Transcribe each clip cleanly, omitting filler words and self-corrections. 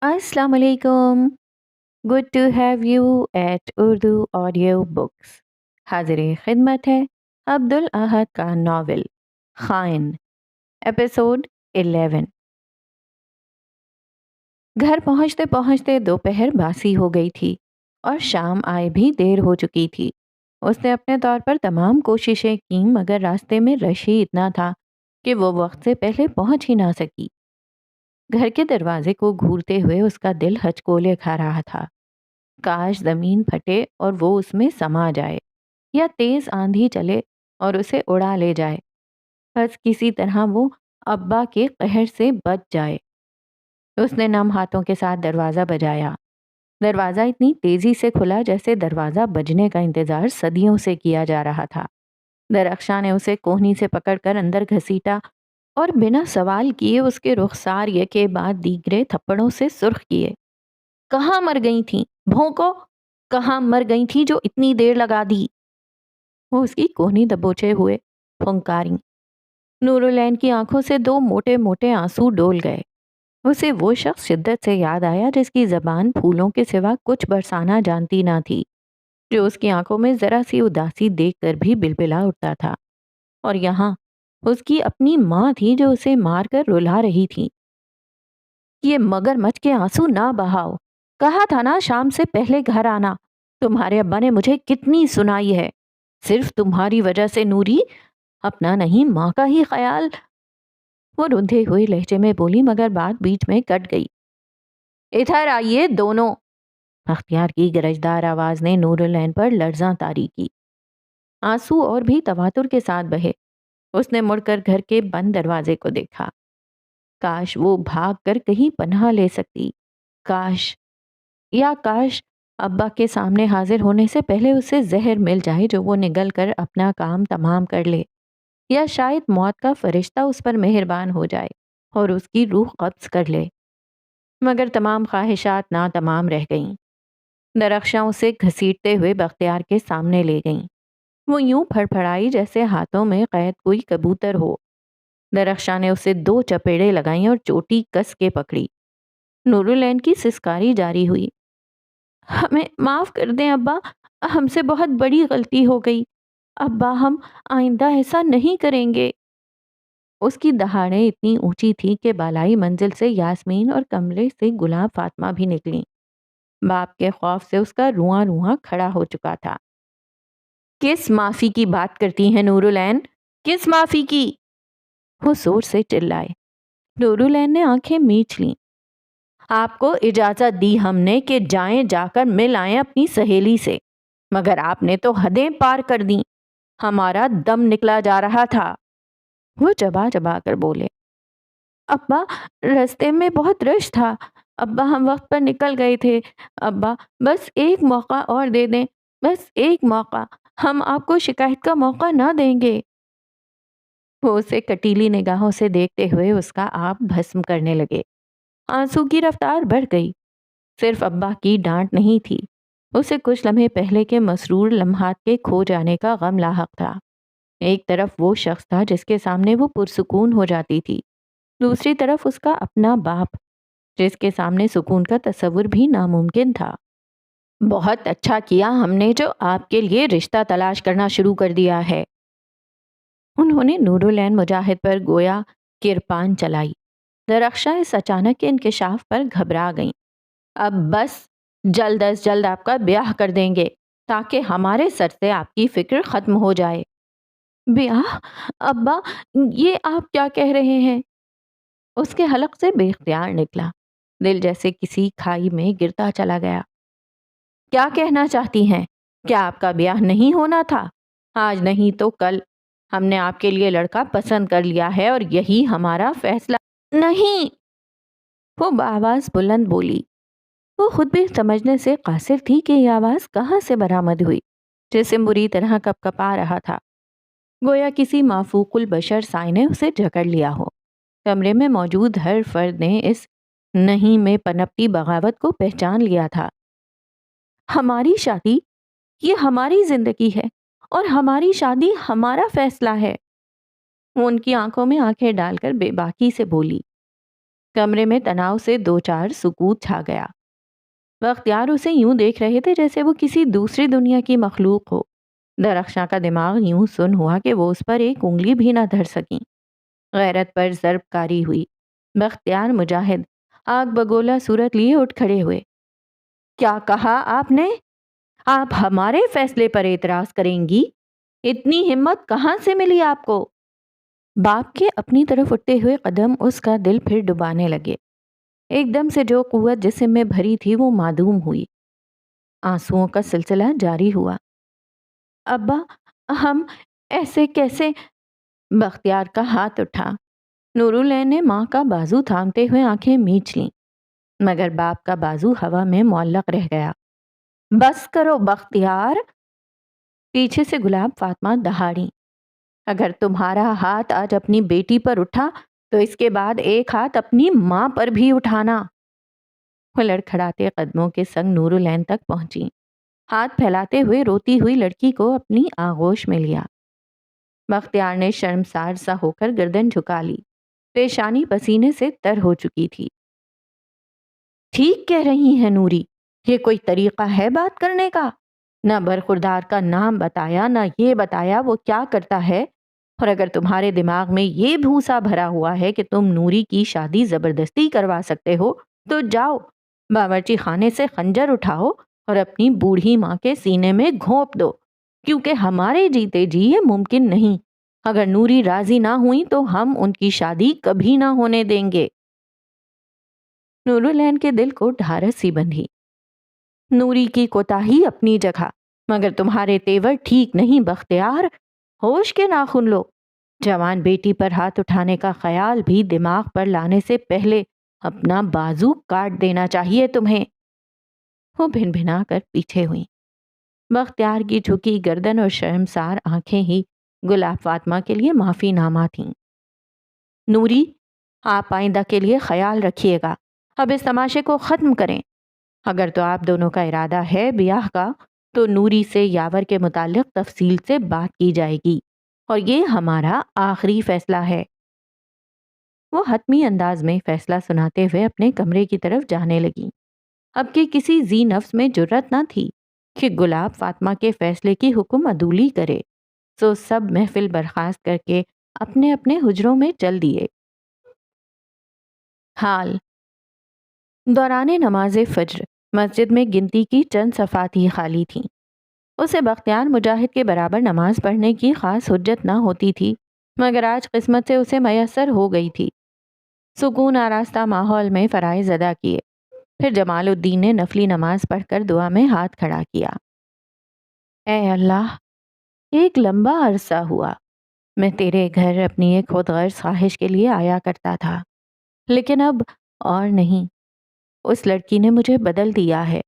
السلام علیکم. Good to have you at Urdu audio books. حاضر خدمت ہے عبد الاحد کا ناول خائن، ایپیسوڈ 11. گھر پہنچتے پہنچتے دوپہر باسی ہو گئی تھی اور شام آئے بھی دیر ہو چکی تھی. اس نے اپنے طور پر تمام کوششیں کیں مگر راستے میں رش ہی اتنا تھا کہ وہ وقت سے پہلے پہنچ ہی نہ سکی. گھر کے دروازے کو گھورتے ہوئے اس کا دل ہچکولے کھا رہا تھا. کاش زمین پھٹے اور وہ اس میں سما جائے، یا تیز آندھی چلے اور اسے اڑا لے جائے. بس کسی طرح وہ ابا کے قہر سے بچ جائے. اس نے نم ہاتھوں کے ساتھ دروازہ بجایا. دروازہ اتنی تیزی سے کھلا جیسے دروازہ بجنے کا انتظار صدیوں سے کیا جا رہا تھا. درخشاں نے اسے کوہنی سے پکڑ کر اندر گھسیٹا اور بنا سوال کیے اس کے رخسار یکے بعد دیگرے تھپڑوں سے سرخ کیے. کہاں مر گئی تھیں بھونکو؟ کہاں مر گئی تھی جو اتنی دیر لگا دی؟ وہ اس کی کوہنی دبوچے ہوئے پھنکاری. نورالعین کی آنکھوں سے دو موٹے موٹے آنسو ڈول گئے. اسے وہ شخص شدت سے یاد آیا جس کی زبان پھولوں کے سوا کچھ برسانا جانتی نہ تھی، جو اس کی آنکھوں میں ذرا سی اداسی دیکھ کر بھی بلبلا اٹھتا تھا. اور یہاں اس کی اپنی ماں تھی جو اسے مار کر رلا رہی تھی. یہ مگر مچھ کے آنسو نہ بہاؤ، کہا تھا نا شام سے پہلے گھر آنا. تمہارے ابا نے مجھے کتنی سنائی ہے. صرف تمہاری وجہ سے نوری، اپنا نہیں ماں کا ہی خیال. وہ رندھے ہوئے لہجے میں بولی مگر بات بیچ میں کٹ گئی. ادھر آئیے دونوں. بختیار کی گرجدار آواز نے نورالعین پر لرزاں طاری کی. آنسو اور بھی تواتر کے ساتھ بہے. اس نے مڑ کر گھر کے بند دروازے کو دیکھا. کاش وہ بھاگ کر کہیں پناہ لے سکتی. کاش ابا کے سامنے حاضر ہونے سے پہلے اسے زہر مل جائے جو وہ نگل کر اپنا کام تمام کر لے، یا شاید موت کا فرشتہ اس پر مہربان ہو جائے اور اس کی روح قبض کر لے. مگر تمام خواہشات ناتمام رہ گئیں. درخشاں اسے گھسیٹتے ہوئے بختیار کے سامنے لے گئیں. وہ یوں پھڑ پھڑائی جیسے ہاتھوں میں قید کوئی کبوتر ہو. درخشاں نے اسے دو چپیڑے لگائیں اور چوٹی کس کے پکڑی. نورالعین کی سسکاری جاری ہوئی. ہمیں معاف کر دیں ابا، ہم سے بہت بڑی غلطی ہو گئی. ابا ہم آئندہ ایسا نہیں کریں گے. اس کی دہاڑیں اتنی اونچی تھی کہ بالائی منزل سے یاسمین اور کمرے سے گلاب فاطمہ بھی نکلیں. باپ کے خوف سے اس کا رواں رواں کھڑا ہو چکا تھا. کس معافی کی بات کرتی ہیں نورالعین؟ کس معافی کی؟ وہ زور سے چلائے. نورالعین نے آنکھیں میچ لیں. آپ کو اجازت دی ہم نے کہ جائیں جا کر مل آئیں اپنی سہیلی سے، مگر آپ نے تو حدیں پار کر دیں. ہمارا دم نکلا جا رہا تھا. وہ چبا چبا کر بولے. ابا رستے میں بہت رش تھا. ابا ہم وقت پر نکل گئے تھے. ابا بس ایک موقع اور دے دیں، بس ایک موقع. ہم آپ کو شکایت کا موقع نہ دیں گے. وہ اسے کٹیلی نگاہوں سے دیکھتے ہوئے اس کا آپ بھسم کرنے لگے. آنسو کی رفتار بڑھ گئی. صرف ابا کی ڈانٹ نہیں تھی، اسے کچھ لمحے پہلے کے مسرور لمحات کے کھو جانے کا غم لاحق تھا. ایک طرف وہ شخص تھا جس کے سامنے وہ پرسکون ہو جاتی تھی، دوسری طرف اس کا اپنا باپ جس کے سامنے سکون کا تصور بھی ناممکن تھا. بہت اچھا کیا ہم نے جو آپ کے لیے رشتہ تلاش کرنا شروع کر دیا ہے. انہوں نے نورالعین مجاہد پر گویا کرپان چلائی. درخشاں اس اچانک کے انکشاف پر گھبرا گئیں. اب بس جلد از جلد آپ کا بیاہ کر دیں گے تاکہ ہمارے سر سے آپ کی فکر ختم ہو جائے. بیاہ؟ ابا یہ آپ کیا کہہ رہے ہیں؟ اس کے حلق سے بے اختیار نکلا. دل جیسے کسی کھائی میں گرتا چلا گیا. کیا کہنا چاہتی ہیں؟ کیا آپ کا بیاہ نہیں ہونا تھا؟ آج نہیں تو کل ہم نے آپ کے لیے لڑکا پسند کر لیا ہے اور یہی ہمارا فیصلہ. نہیں، وہ بآواز بلند بولی. وہ خود بھی سمجھنے سے قاصر تھی کہ یہ آواز کہاں سے برآمد ہوئی. جسم بری طرح کپ کپا رہا تھا، گویا کسی مافوق البشر سائے نے اسے جکڑ لیا ہو. کمرے میں موجود ہر فرد نے اس نہیں میں پنپتی بغاوت کو پہچان لیا تھا. ہماری شادی، یہ ہماری زندگی ہے اور ہماری شادی ہمارا فیصلہ ہے. وہ ان کی آنکھوں میں آنکھیں ڈال کر بے باکی سے بولی. کمرے میں تناؤ سے دو چار سکوت چھا گیا۔ بختیار اسے یوں دیکھ رہے تھے جیسے وہ کسی دوسری دنیا کی مخلوق ہو۔ درخشاں کا دماغ یوں سن ہوا کہ وہ اس پر ایک انگلی بھی نہ دھر سکیں۔ غیرت پر ضرب کاری ہوئی۔ بختیار مجاہد آگ بگولا صورت لیے اٹھ کھڑے ہوئے۔ کیا کہا آپ نے؟ آپ ہمارے فیصلے پر اعتراض کریں گی؟ اتنی ہمت کہاں سے ملی آپ کو؟ باپ کے اپنی طرف اٹھتے ہوئے قدم اس کا دل پھر ڈبانے لگے۔ ایک دم سے جو قوت جسم میں بھری تھی وہ معدوم ہوئی۔ آنسوؤں کا سلسلہ جاری ہوا۔ ابا، ہم ایسے کیسے؟ بختیار کا ہاتھ اٹھا۔ نورالعین نے ماں کا بازو تھامتے ہوئے آنکھیں میچ لیں، مگر باپ کا بازو ہوا میں معلق رہ گیا۔ بس کرو بختیار! پیچھے سے گلاب فاطمہ دہاڑی۔ اگر تمہارا ہاتھ آج اپنی بیٹی پر اٹھا تو اس کے بعد ایک ہاتھ اپنی ماں پر بھی اٹھانا۔ وہ لڑکھڑاتے قدموں کے سنگ نورالعین تک پہنچی، ہاتھ پھیلاتے ہوئے روتی ہوئی لڑکی کو اپنی آغوش میں لیا۔ بختیار نے شرمسار سا ہو کر گردن جھکا لی، پیشانی پسینے سے تر ہو چکی تھی۔ ٹھیک کہہ رہی ہیں نوری، یہ کوئی طریقہ ہے بات کرنے کا؟ نہ برخوردار کا نام بتایا، نہ یہ بتایا وہ کیا کرتا ہے۔ اور اگر تمہارے دماغ میں یہ بھوسا بھرا ہوا ہے کہ تم نوری کی شادی زبردستی کروا سکتے ہو تو جاؤ، باورچی خانے سے خنجر اٹھاؤ اور اپنی بوڑھی ماں کے سینے میں گھونپ دو، کیونکہ ہمارے جیتے جی یہ ممکن نہیں۔ اگر نوری راضی نہ ہوئی تو ہم ان کی شادی کبھی نہ ہونے دیں گے۔ نورالعین کے دل کو ڈھارس سی بندھی۔ نوری کی کوتاہی اپنی جگہ، مگر تمہارے تیور ٹھیک نہیں بختیار۔ ہوش کے ناخن لو۔ جوان بیٹی پر ہاتھ اٹھانے کا خیال بھی دماغ پر لانے سے پہلے اپنا بازو کاٹ دینا چاہیے تمہیں۔ وہ بھن بھنا کر پیچھے ہوئیں۔ بختیار کی جھکی گردن اور شرمسار آنکھیں ہی گلاب فاطمہ کے لیے معافی نامہ تھیں۔ نوری، آپ آئندہ کے لیے خیال رکھیے گا۔ اب اس تماشے کو ختم کریں۔ اگر تو آپ دونوں کا ارادہ ہے بیاہ کا تو نوری سے یاور کے متعلق تفصیل سے بات کی جائے گی، اور یہ ہمارا آخری فیصلہ ہے۔ وہ حتمی انداز میں فیصلہ سناتے ہوئے اپنے کمرے کی طرف جانے لگیں۔ اب کہ کسی ذی نفس میں جرأت نہ تھی کہ گلاب فاطمہ کے فیصلے کی حکم عدولی کرے، سو سب محفل برخاست کر کے اپنے اپنے حجروں میں چل دیے۔ حال دوران نماز فجر مسجد میں گنتی کی چند صفات ہی خالی تھیں۔ اسے بختیار مجاہد کے برابر نماز پڑھنے کی خاص حجت نہ ہوتی تھی، مگر آج قسمت سے اسے میسر ہو گئی تھی۔ سکون آراستہ ماحول میں فرائض ادا کیے، پھر جمال الدین نے نفلی نماز پڑھ کر دعا میں ہاتھ کھڑا کیا۔ اے اللہ، ایک لمبا عرصہ ہوا میں تیرے گھر اپنی ایک خود غرض خواہش کے لیے آیا کرتا تھا، لیکن اب اور نہیں۔ اس لڑکی نے مجھے بدل دیا ہے،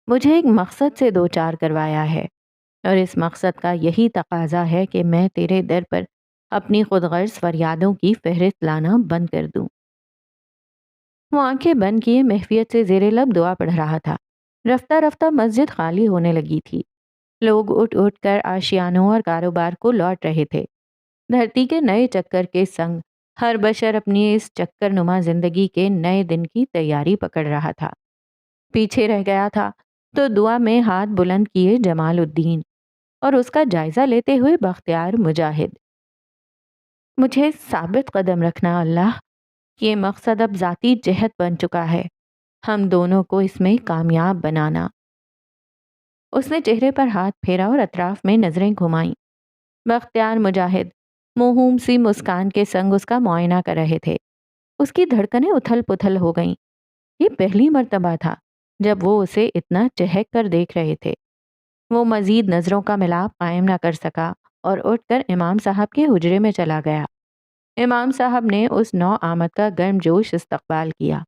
مجھے ایک مقصد سے دو چار کروایا ہے، اور اس مقصد کا یہی تقاضا ہے کہ میں تیرے در پر اپنی خود غرض فریادوں کی فہرست لانا بند کر دوں۔ وہ آنکھیں بند کیے محفیت سے زیر لب دعا پڑھ رہا تھا۔ رفتہ رفتہ مسجد خالی ہونے لگی تھی۔ لوگ اٹھ اٹھ کر آشیانوں اور کاروبار کو لوٹ رہے تھے۔ دھرتی کے نئے چکر کے سنگ ہر بشر اپنی اس چکر نما زندگی کے نئے دن کی تیاری پکڑ رہا تھا۔ پیچھے رہ گیا تھا تو دعا میں ہاتھ بلند کیے جمال الدین، اور اس کا جائزہ لیتے ہوئے بختیار مجاہد۔ مجھے ثابت قدم رکھنا اللہ، یہ مقصد اب ذاتی جہت بن چکا ہے، ہم دونوں کو اس میں کامیاب بنانا۔ اس نے چہرے پر ہاتھ پھیرا اور اطراف میں نظریں گھمائیں۔ بختیار مجاہد موہوم سی مسکان کے سنگ اس کا معائنہ کر رہے تھے۔ اس کی دھڑکنیں اتھل پتھل ہو گئیں۔ یہ پہلی مرتبہ تھا جب وہ اسے اتنا چہک کر دیکھ رہے تھے۔ وہ مزید نظروں کا ملاپ قائم نہ کر سکا اور اٹھ کر امام صاحب کے حجرے میں چلا گیا۔ امام صاحب نے اس نو آمد کا گرم جوش استقبال کیا۔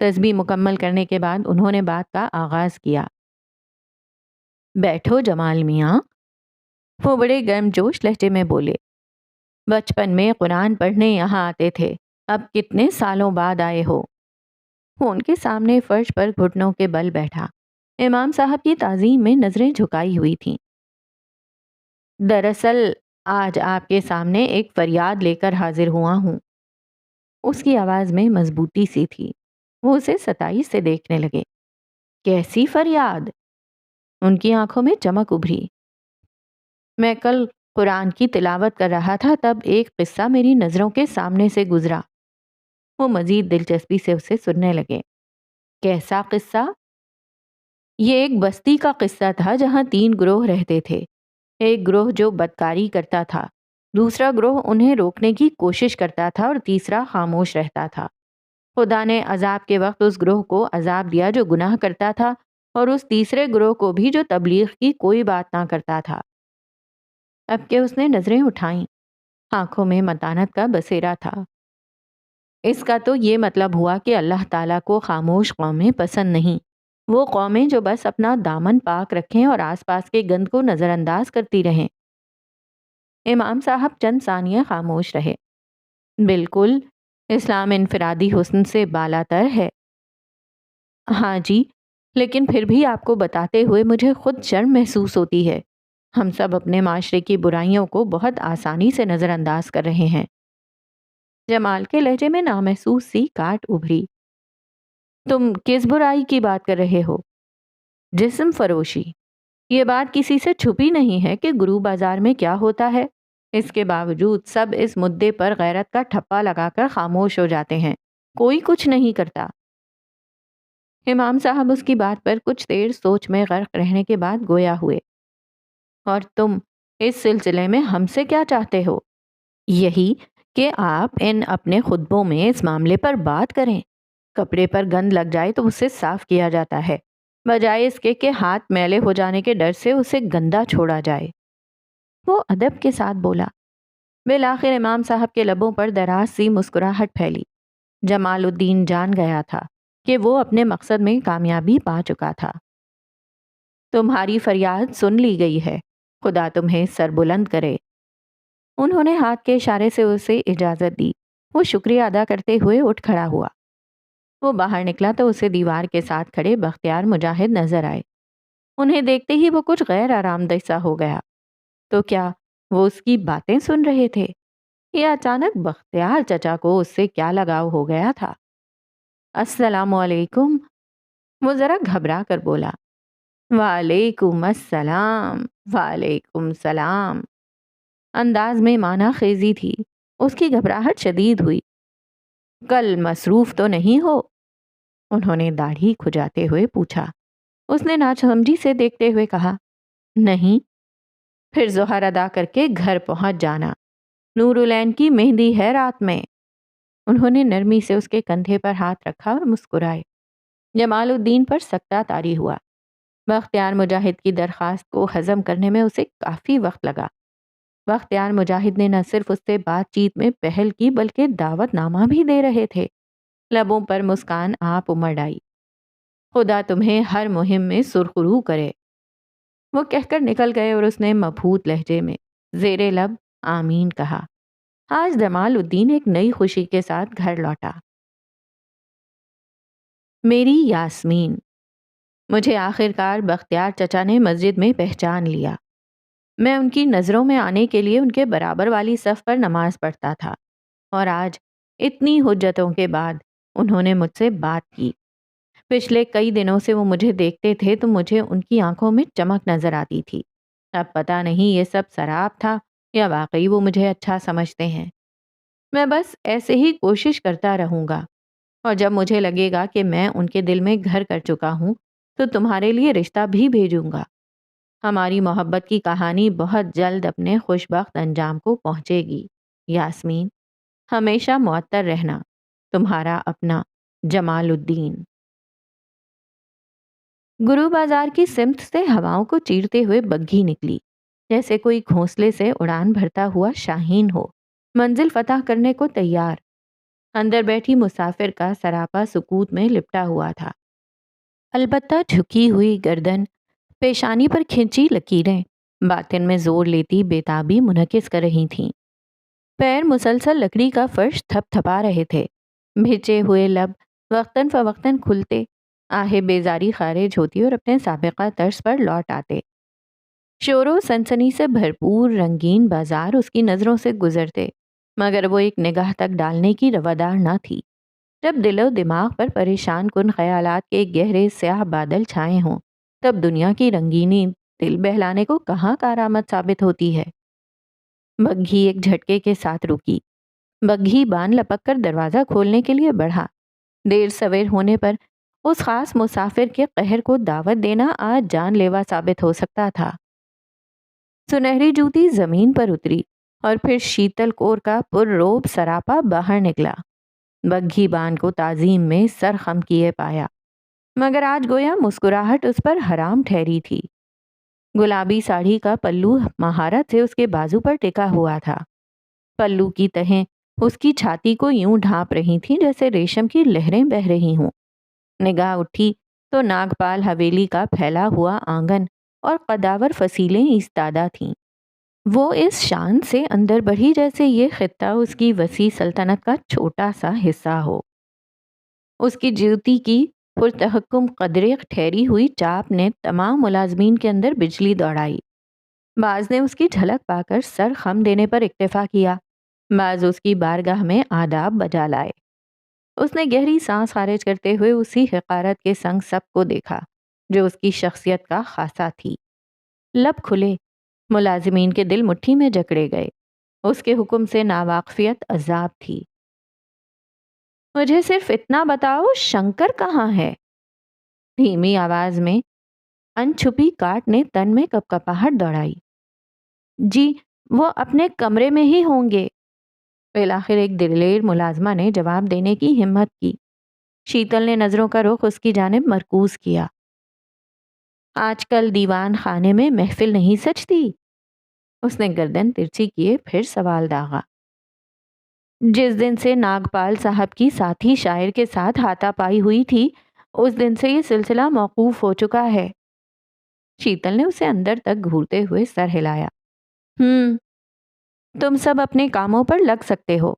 تسبیح مکمل کرنے کے بعد انہوں نے بات کا آغاز کیا۔ بیٹھو جمال میاں۔ وہ بڑے گرم جوش لہجے میں بولے۔ بچپن میں قرآن پڑھنے یہاں آتے تھے، اب کتنے سالوں بعد آئے ہو؟ وہ ان کے سامنے فرش پر گھٹنوں کے بل بیٹھا۔ امام صاحب کی تعظیم میں نظریں جھکائی ہوئی تھیں۔ دراصل آج آپ کے سامنے ایک فریاد لے کر حاضر ہوا ہوں۔ اس کی آواز میں مضبوطی سی تھی۔ وہ اسے ستائش سے دیکھنے لگے۔ کیسی فریاد؟ ان کی آنکھوں میں چمک ابھری۔ میں کل قرآن کی تلاوت کر رہا تھا، تب ایک قصہ میری نظروں کے سامنے سے گزرا۔ وہ مزید دلچسپی سے اسے سننے لگے۔ کیسا قصہ؟ یہ ایک بستی کا قصہ تھا جہاں 3 گروہ رہتے تھے۔ ایک گروہ جو بدکاری کرتا تھا، دوسرا گروہ انہیں روکنے کی کوشش کرتا تھا، اور تیسرا خاموش رہتا تھا۔ خدا نے عذاب کے وقت اس گروہ کو عذاب دیا جو گناہ کرتا تھا، اور اس تیسرے گروہ کو بھی جو تبلیغ کی کوئی بات نہ کرتا تھا۔ اب کہ اس نے نظریں اٹھائیں، آنکھوں میں متانت کا بسیرا تھا۔ اس کا تو یہ مطلب ہوا کہ اللہ تعالیٰ کو خاموش قومیں پسند نہیں، وہ قومیں جو بس اپنا دامن پاک رکھیں اور آس پاس کے گند کو نظر انداز کرتی رہیں۔ امام صاحب چند ثانیہ خاموش رہے۔ بالکل، اسلام انفرادی حسن سے بالاتر ہے۔ ہاں جی، لیکن پھر بھی آپ کو بتاتے ہوئے مجھے خود شرم محسوس ہوتی ہے۔ ہم سب اپنے معاشرے کی برائیوں کو بہت آسانی سے نظر انداز کر رہے ہیں۔ جمال کے لہجے میں نامحسوس سی کاٹ ابھری۔ تم کس برائی کی بات کر رہے ہو؟ جسم فروشی۔ یہ بات کسی سے چھپی نہیں ہے کہ گرو بازار میں کیا ہوتا ہے۔ اس کے باوجود سب اس مدعے پر غیرت کا ٹھپا لگا کر خاموش ہو جاتے ہیں، کوئی کچھ نہیں کرتا۔ امام صاحب اس کی بات پر کچھ دیر سوچ میں غرق رہنے کے بعد گویا ہوئے۔ اور تم اس سلسلے میں ہم سے کیا چاہتے ہو؟ یہی کہ آپ ان اپنے خطبوں میں اس معاملے پر بات کریں۔ کپڑے پر گند لگ جائے تو اسے صاف کیا جاتا ہے، بجائے اس کے کہ ہاتھ میلے ہو جانے کے ڈر سے اسے گندا چھوڑا جائے۔ وہ ادب کے ساتھ بولا۔ بالآخر امام صاحب کے لبوں پر دراز سی مسکراہٹ پھیلی۔ جمال الدین جان گیا تھا کہ وہ اپنے مقصد میں کامیابی پا چکا تھا۔ تمہاری فریاد سن لی گئی ہے، خدا تمہیں سر بلند کرے۔ انہوں نے ہاتھ کے اشارے سے اسے اجازت دی۔ وہ شکریہ ادا کرتے ہوئے اٹھ کھڑا ہوا۔ وہ باہر نکلا تو اسے دیوار کے ساتھ کھڑے بختیار مجاہد نظر آئے۔ انہیں دیکھتے ہی وہ کچھ غیر آرام دہ سا ہو گیا۔ تو کیا وہ اس کی باتیں سن رہے تھے؟ یہ اچانک بختیار چچا کو اس سے کیا لگاؤ ہو گیا تھا؟ السلام علیکم، وہ ذرا گھبرا کر بولا۔ وعلیکم السلام، وعلیکم السلام۔ انداز میں معنی خیزی تھی۔ اس کی گھبراہٹ شدید ہوئی۔ کل مصروف تو نہیں ہو؟ انہوں نے داڑھی کھجاتے ہوئے پوچھا۔ اس نے ناسمجھی سے دیکھتے ہوئے کہا، نہیں۔ پھر ظہر ادا کر کے گھر پہنچ جانا، نور العین کی مہندی ہے رات میں۔ انہوں نے نرمی سے اس کے کندھے پر ہاتھ رکھا اور مسکرائے۔ جمال الدین پر سکتہ طاری ہوا۔ بختیار مجاہد کی درخواست کو ہضم کرنے میں اسے کافی وقت لگا۔ بختیار مجاہد نے نہ صرف اس سے بات چیت میں پہل کی بلکہ دعوت نامہ بھی دے رہے تھے۔ لبوں پر مسکان آپ امڑ آئی۔ خدا تمہیں ہر مہم میں سرخرو کرے، وہ کہہ کر نکل گئے، اور اس نے مبہوت لہجے میں زیر لب آمین کہا۔ آج جمال الدین ایک نئی خوشی کے ساتھ گھر لوٹا۔ میری یاسمین۔ مجھے آخرکار بختیار چچا نے مسجد میں پہچان لیا۔ میں ان کی نظروں میں آنے کے لیے ان کے برابر والی صف پر نماز پڑھتا تھا، اور آج اتنی حجتوں کے بعد انہوں نے مجھ سے بات کی۔ پچھلے کئی دنوں سے وہ مجھے دیکھتے تھے تو مجھے ان کی آنکھوں میں چمک نظر آتی تھی۔ اب پتہ نہیں یہ سب سراب تھا یا واقعی وہ مجھے اچھا سمجھتے ہیں۔ میں بس ایسے ہی کوشش کرتا رہوں گا، اور جب مجھے لگے گا کہ میں ان کے دل میں گھر کر چکا ہوں تو تمہارے لیے رشتہ بھی بھیجوں گا۔ ہماری محبت کی کہانی بہت جلد اپنے خوشبخت انجام کو پہنچے گی۔ یاسمین، ہمیشہ معطر رہنا، تمہارا اپنا جمال الدین۔ گرو بازار کی سمت سے ہواؤں کو چیرتے ہوئے بگھی نکلی، جیسے کوئی گھونسلے سے اڑان بھرتا ہوا شاہین ہو، منزل فتح کرنے کو تیار۔ اندر بیٹھی مسافر کا سراپا سکوت میں لپٹا ہوا تھا۔ البتہ جھکی ہوئی گردن، پیشانی پر کھینچی لکیریں باطن میں زور لیتی بےتابی منعکس کر رہی تھیں۔ پیر مسلسل لکڑی کا فرش تھپ تھپا رہے تھے۔ بھیجے ہوئے لب وقتاً فوقتاً کھلتے، آہ بیزاری خارج ہوتی اور اپنے سابقہ طرز پر لوٹ آتے۔ شور و سنسنی سے بھرپور رنگین بازار اس کی نظروں سے گزرتے، مگر وہ ایک نگاہ تک ڈالنے کی روادار نہ تھی۔ جب دل و دماغ پر پریشان کن خیالات کے گہرے سیاہ بادل چھائے ہوں، تب دنیا کی رنگینی دل بہلانے کو کہاں کارآمد ثابت ہوتی ہے۔ بگھی ایک جھٹکے کے ساتھ رکی۔ بگھی بان لپک کر دروازہ کھولنے کے لیے بڑھا۔ دیر سویر ہونے پر اس خاص مسافر کے قہر کو دعوت دینا آج جان لیوا ثابت ہو سکتا تھا۔ سنہری جوتی زمین پر اتری اور پھر شیتل کور کا پر روب سراپا باہر نکلا۔ بگھی بان کو تعظیم میں سر خم کیے پایا، مگر آج گویا مسکراہٹ اس پر حرام ٹھہری تھی۔ گلابی ساڑھی کا پلو مہارت سے اس کے بازو پر ٹکا ہوا تھا۔ پلو کی تہیں اس کی چھاتی کو یوں ڈھانپ رہی تھیں جیسے ریشم کی لہریں بہہ رہی ہوں۔ نگاہ اٹھی تو ناگپال حویلی کا پھیلا ہوا آنگن اور قداور فصیلیں ایستادہ تھیں۔ وہ اس شان سے اندر بڑھی جیسے یہ خطہ اس کی وسیع سلطنت کا چھوٹا سا حصہ ہو۔ اس کی جوتی کی پرتحکم قدرے ٹھہری ہوئی چاپ نے تمام ملازمین کے اندر بجلی دوڑائی۔ بعض نے اس کی جھلک پا کر سر خم دینے پر اکتفا کیا، بعض اس کی بارگاہ میں آداب بجا لائے۔ اس نے گہری سانس خارج کرتے ہوئے اسی حقارت کے سنگ سب کو دیکھا جو اس کی شخصیت کا خاصہ تھی۔ لب کھلے، ملازمین کے دل مٹھی میں جکڑے گئے۔ اس کے حکم سے ناواقفیت عذاب تھی۔ مجھے صرف اتنا بتاؤ، شنکر کہاں ہے؟ دھیمی آواز میں ان چھپی کاٹ نے تن میں کپکپاہٹ دوڑائی۔ جی، وہ اپنے کمرے میں ہی ہوں گے۔ بالآخر ایک دلیر ملازمہ نے جواب دینے کی ہمت کی۔ شیتل نے نظروں کا رخ اس کی جانب مرکوز کیا۔ آج کل دیوان خانے میں محفل نہیں سجتی؟ اس نے گردن ترچھی کیے پھر سوال داغا۔ جس دن سے ناگپال صاحب کی ساتھی شاعر کے ساتھ ہاتھا پائی ہوئی تھی، اس دن سے یہ سلسلہ موقوف ہو چکا ہے۔ شیتل نے اسے اندر تک گھورتے ہوئے سر ہلایا۔ تم سب اپنے کاموں پر لگ سکتے ہو،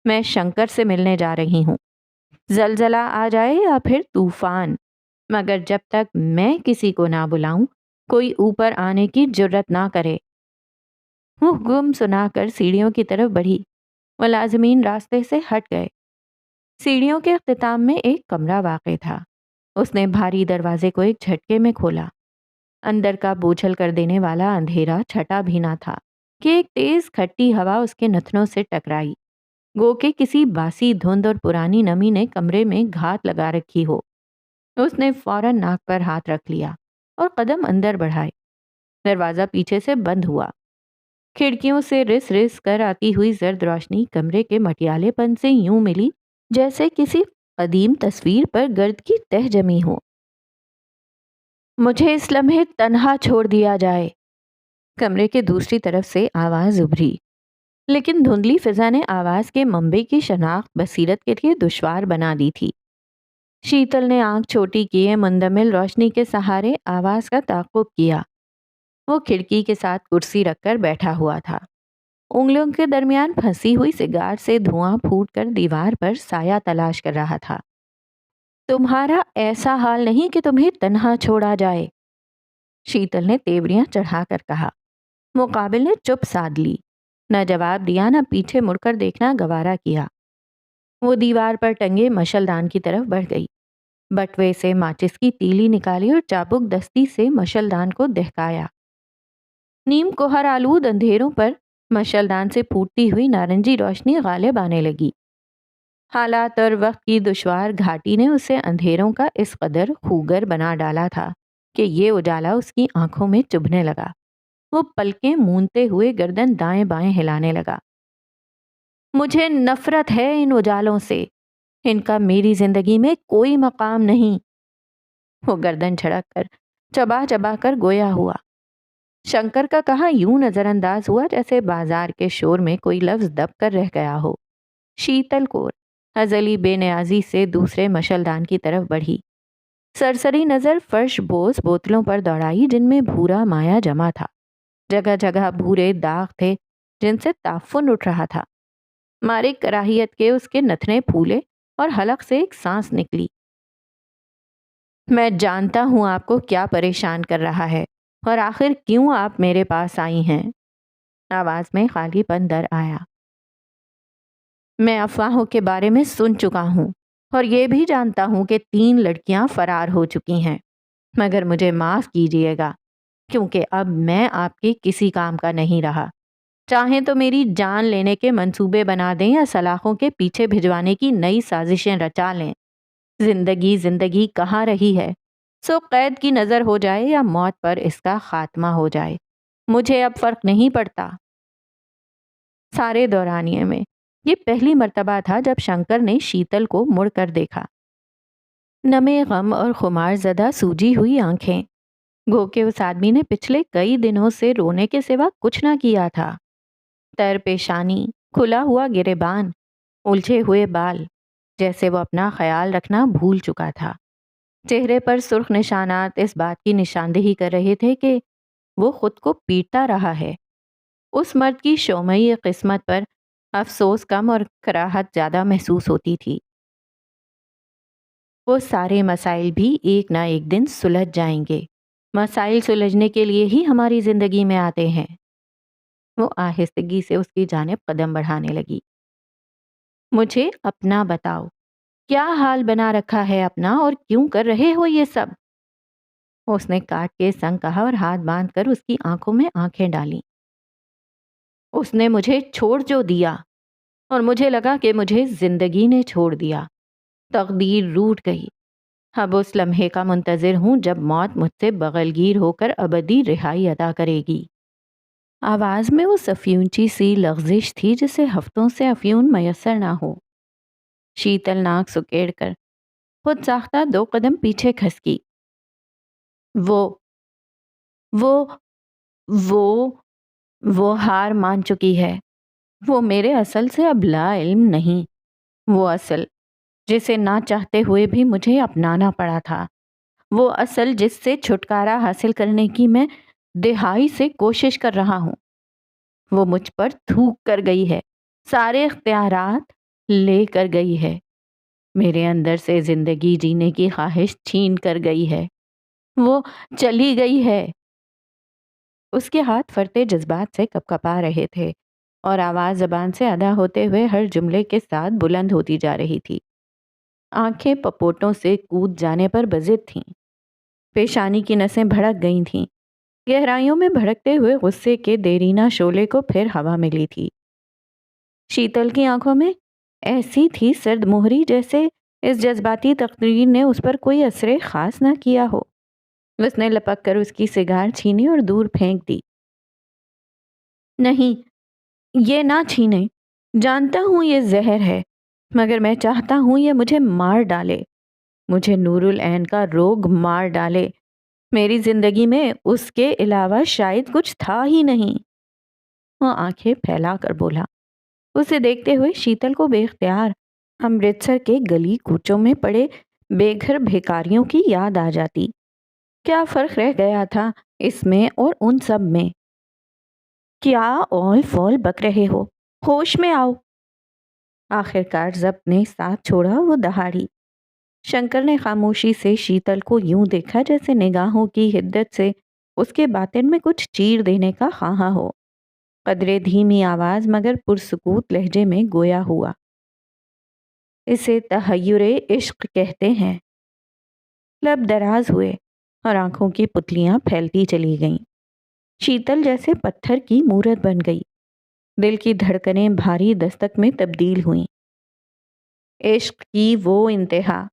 میں شنکر سے ملنے جا رہی ہوں۔ زلزلہ آ جائے یا پھر طوفان، مگر جب تک میں کسی کو نہ بلاؤں کوئی اوپر آنے کی جرت نہ کرے۔ وہ گم سنا کر سیڑھیوں کی طرف بڑھی۔ ملازمین راستے سے ہٹ گئے۔ سیڑھیوں کے اختتام میں ایک کمرہ واقع تھا۔ اس نے بھاری دروازے کو ایک جھٹکے میں کھولا۔ اندر کا بوجھل کر دینے والا اندھیرا چھٹا بھی نہ تھا کہ ایک تیز کھٹی ہوا اس کے نتنوں سے ٹکرائی، گو کہ کسی باسی دھند اور پرانی نمی نے کمرے میں گھات لگا رکھی ہو۔ اس نے فوراً ناک پر ہاتھ رکھ لیا اور قدم اندر بڑھائے۔ دروازہ پیچھے سے بند ہوا۔ کھڑکیوں سے رس رس کر آتی ہوئی زرد روشنی کمرے کے مٹیالے پن سے یوں ملی جیسے کسی قدیم تصویر پر گرد کی تہ جمی ہو۔ مجھے اس لمحے تنہا چھوڑ دیا جائے، کمرے کے دوسری طرف سے آواز ابھری، لیکن دھندلی فضا نے آواز کے منبع کی شناخت بصیرت کے لیے دشوار بنا دی تھی۔ شیتل نے آنکھ چھوٹی کیے مندمل روشنی کے سہارے آواز کا تعاقب کیا۔ وہ کھڑکی کے ساتھ کرسی رکھ کر بیٹھا ہوا تھا۔ انگلیوں کے درمیان پھنسی ہوئی سگار سے دھواں پھوٹ کر دیوار پر سایہ تلاش کر رہا تھا۔ تمہارا ایسا حال نہیں کہ تمہیں تنہا چھوڑا جائے، شیتل نے تیوریاں چڑھا کر کہا۔ مقابل نے چپ سادھ لی، نہ جواب دیا نہ پیچھے مڑ کر دیکھنا گوارا کیا۔ وہ دیوار پر ٹنگے مشلدان کی طرف بڑھ گئی، بٹوے سے ماچس کی تیلی نکالی اور چابک دستی سے مشلدان کو دہکایا۔ نیم کوہر آلود اندھیروں پر مشلدان سے پھوٹتی ہوئی نارنجی روشنی غالب آنے لگی۔ حالات اور وقت کی دشوار گھاٹی نے اسے اندھیروں کا اس قدر خوگر بنا ڈالا تھا کہ یہ اجالا اس کی آنکھوں میں چبھنے لگا۔ وہ پلکیں مونتے ہوئے گردن دائیں بائیں ہلانے لگا۔ مجھے نفرت ہے ان اجالوں سے، ان کا میری زندگی میں کوئی مقام نہیں۔ وہ گردن جھڑک کر چبا چبا کر گویا ہوا۔ شنکر کا کہا یوں نظر انداز ہوا جیسے بازار کے شور میں کوئی لفظ دب کر رہ گیا ہو۔ شیتل کور ازلی بے نیازی سے دوسرے مشلدان کی طرف بڑھی، سرسری نظر فرش بوس بوتلوں پر دوڑائی جن میں بھورا مایا جمع تھا۔ جگہ جگہ بھورے داغ تھے جن سے تعفن اٹھ رہا تھا۔ مارے کراہیت کے اس کے نتنے پھولے اور حلق سے ایک سانس نکلی۔ میں جانتا ہوں آپ کو کیا پریشان کر رہا ہے اور آخر کیوں آپ میرے پاس آئی ہیں۔ آواز میں خالی پن در آیا۔ میں افواہوں کے بارے میں سن چکا ہوں اور یہ بھی جانتا ہوں کہ 3 لڑکیاں فرار ہو چکی ہیں، مگر مجھے معاف کیجیے گا کیونکہ اب میں آپ کے کسی کام کا نہیں رہا۔ چاہیں تو میری جان لینے کے منصوبے بنا دیں یا سلاخوں کے پیچھے بھجوانے کی نئی سازشیں رچا لیں۔ زندگی زندگی کہاں رہی ہے، سو قید کی نظر ہو جائے یا موت پر اس کا خاتمہ ہو جائے، مجھے اب فرق نہیں پڑتا۔ سارے دورانیے میں یہ پہلی مرتبہ تھا جب شنکر نے شیتل کو مڑ کر دیکھا۔ نمے غم اور خمار زدہ سوجی ہوئی آنکھیں، گو کہ اس آدمی نے پچھلے کئی دنوں سے رونے کے سوا کچھ نہ کیا تھا۔ تر پیشانی، کھلا ہوا گریبان، الجھے ہوئے بال، جیسے وہ اپنا خیال رکھنا بھول چکا تھا۔ چہرے پر سرخ نشانات اس بات کی نشاندہی کر رہے تھے کہ وہ خود کو پیٹتا رہا ہے۔ اس مرد کی شومئی قسمت پر افسوس کم اور کراہت زیادہ محسوس ہوتی تھی۔ وہ سارے مسائل بھی ایک نہ ایک دن سلجھ جائیں گے، مسائل سلجھنے کے لیے ہی ہماری زندگی میں آتے ہیں۔ وہ آہستگی سے اس کی جانب قدم بڑھانے لگی۔ مجھے اپنا بتاؤ، کیا حال بنا رکھا ہے اپنا اور کیوں کر رہے ہو یہ سب؟ اس نے کاٹ کے سنگ کہا اور ہاتھ باندھ کر اس کی آنکھوں میں آنکھیں ڈالیں۔ اس نے مجھے چھوڑ جو دیا اور مجھے لگا کہ مجھے زندگی نے چھوڑ دیا، تقدیر روٹھ گئی۔ اب اس لمحے کا منتظر ہوں جب موت مجھ سے بغل گیر ہو کر ابدی رہائی عطا کرے گی۔ آواز میں اس افیونچی سی لغزش تھی جسے ہفتوں سے افیون میسر نہ ہو۔ شیتل ناک سکیڑ کر خود ساختہ 2 قدم پیچھے کھسکی۔ وہ وہ وہ وہ ہار مان چکی ہے۔ وہ میرے اصل سے اب لا علم نہیں، وہ اصل جسے نہ چاہتے ہوئے بھی مجھے اپنانا پڑا تھا، وہ اصل جس سے چھٹکارا حاصل کرنے کی میں دہائی سے کوشش کر رہا ہوں، وہ مجھ پر تھوک کر گئی ہے، سارے اختیارات لے کر گئی ہے، میرے اندر سے زندگی جینے کی خواہش چھین کر گئی ہے، وہ چلی گئی ہے۔ اس کے ہاتھ فرتے جذبات سے کپکپا رہے تھے اور آواز زبان سے ادا ہوتے ہوئے ہر جملے کے ساتھ بلند ہوتی جا رہی تھی۔ آنکھیں پپوٹوں سے کود جانے پر بضد تھیں، پیشانی کی نسیں بھڑک گئی تھیں، گہرائیوں میں بھڑکتے ہوئے غصے کے دیرینہ شعلے کو پھر ہوا ملی تھی۔ شیتل کی آنکھوں میں ایسی تھی سرد مہری جیسے اس جذباتی تقریر نے اس پر کوئی اثر خاص نہ کیا ہو۔ اس نے لپک کر اس کی سگار چھینی اور دور پھینک دی۔ نہیں، یہ نہ چھینے، جانتا ہوں یہ زہر ہے، مگر میں چاہتا ہوں یہ مجھے مار ڈالے، مجھے نور العین کا روگ مار ڈالے، میری زندگی میں اس کے علاوہ شاید کچھ تھا ہی نہیں۔ وہ آنکھیں پھیلا کر بولا۔ اسے دیکھتے ہوئے شیتل کو بے اختیار امرتسر کے گلی کوچوں میں پڑے بے گھر بھیکاریوں کی یاد آ جاتی۔ کیا فرق رہ گیا تھا اس میں اور ان سب میں؟ کیا اول فول بک رہے ہو، ہوش میں آؤ۔ آخر کار ضبط نے ساتھ چھوڑا، وہ دہاڑی۔ شنکر نے خاموشی سے شیتل کو یوں دیکھا جیسے نگاہوں کی حدت سے اس کے باطن میں کچھ چیر دینے کا خواہاں ہو۔ قدرے دھیمی آواز مگر پرسکوت لہجے میں گویا ہوا۔ اسے تحیر عشق کہتے ہیں۔ لب دراز ہوئے اور آنکھوں کی پتلیاں پھیلتی چلی گئیں۔ شیتل جیسے پتھر کی مورت بن گئی، دل کی دھڑکنیں بھاری دستک میں تبدیل ہوئیں۔ عشق کی وہ انتہا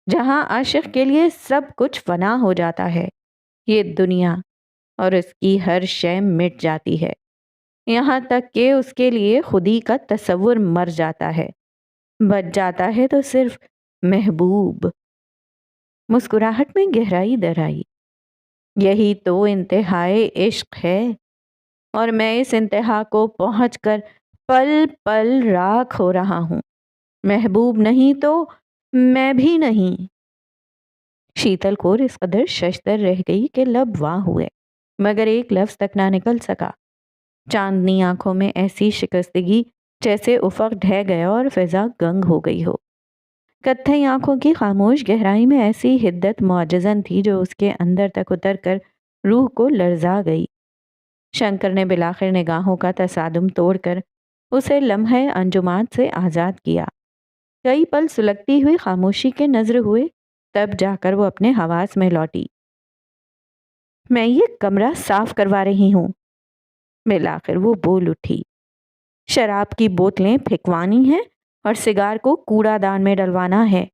جہاں عاشق کے لیے سب کچھ فنا ہو جاتا ہے، یہ دنیا اور اس کی ہر شے مٹ جاتی ہے، یہاں تک کہ اس کے لیے خودی کا تصور مر جاتا ہے، بچ جاتا ہے تو صرف محبوب۔ مسکراہٹ میں گہرائی در آئی۔ یہی تو انتہائے عشق ہے، اور میں اس انتہا کو پہنچ کر پل پل راکھ ہو رہا ہوں، محبوب نہیں تو میں بھی نہیں۔ شیتل کور اس قدر ششدر رہ گئی کہ لب واں ہوئے، مگر ایک لفظ تک نہ نکل سکا۔ چاندنی آنکھوں میں ایسی شکستگی جیسے افق ڈھہ گیا اور فضا گنگ ہو گئی ہو۔ کتھئی آنکھوں کی خاموش گہرائی میں ایسی حدت معجزن تھی جو اس کے اندر تک اتر کر روح کو لرزا گئی۔ شنکر نے بالآخر نگاہوں کا تصادم توڑ کر اسے لمحے انجمات سے آزاد کیا۔ کئی پل سلگتی ہوئی خاموشی کے نظر ہوئے، تب جا کر وہ اپنے حواس میں لوٹی۔ میں یہ کمرہ صاف کروا رہی ہوں، بالآخر وہ بول اٹھی۔ شراب کی بوتلیں پھینکوانی ہیں اور سگار کو کوڑا دان میں ڈلوانا ہے۔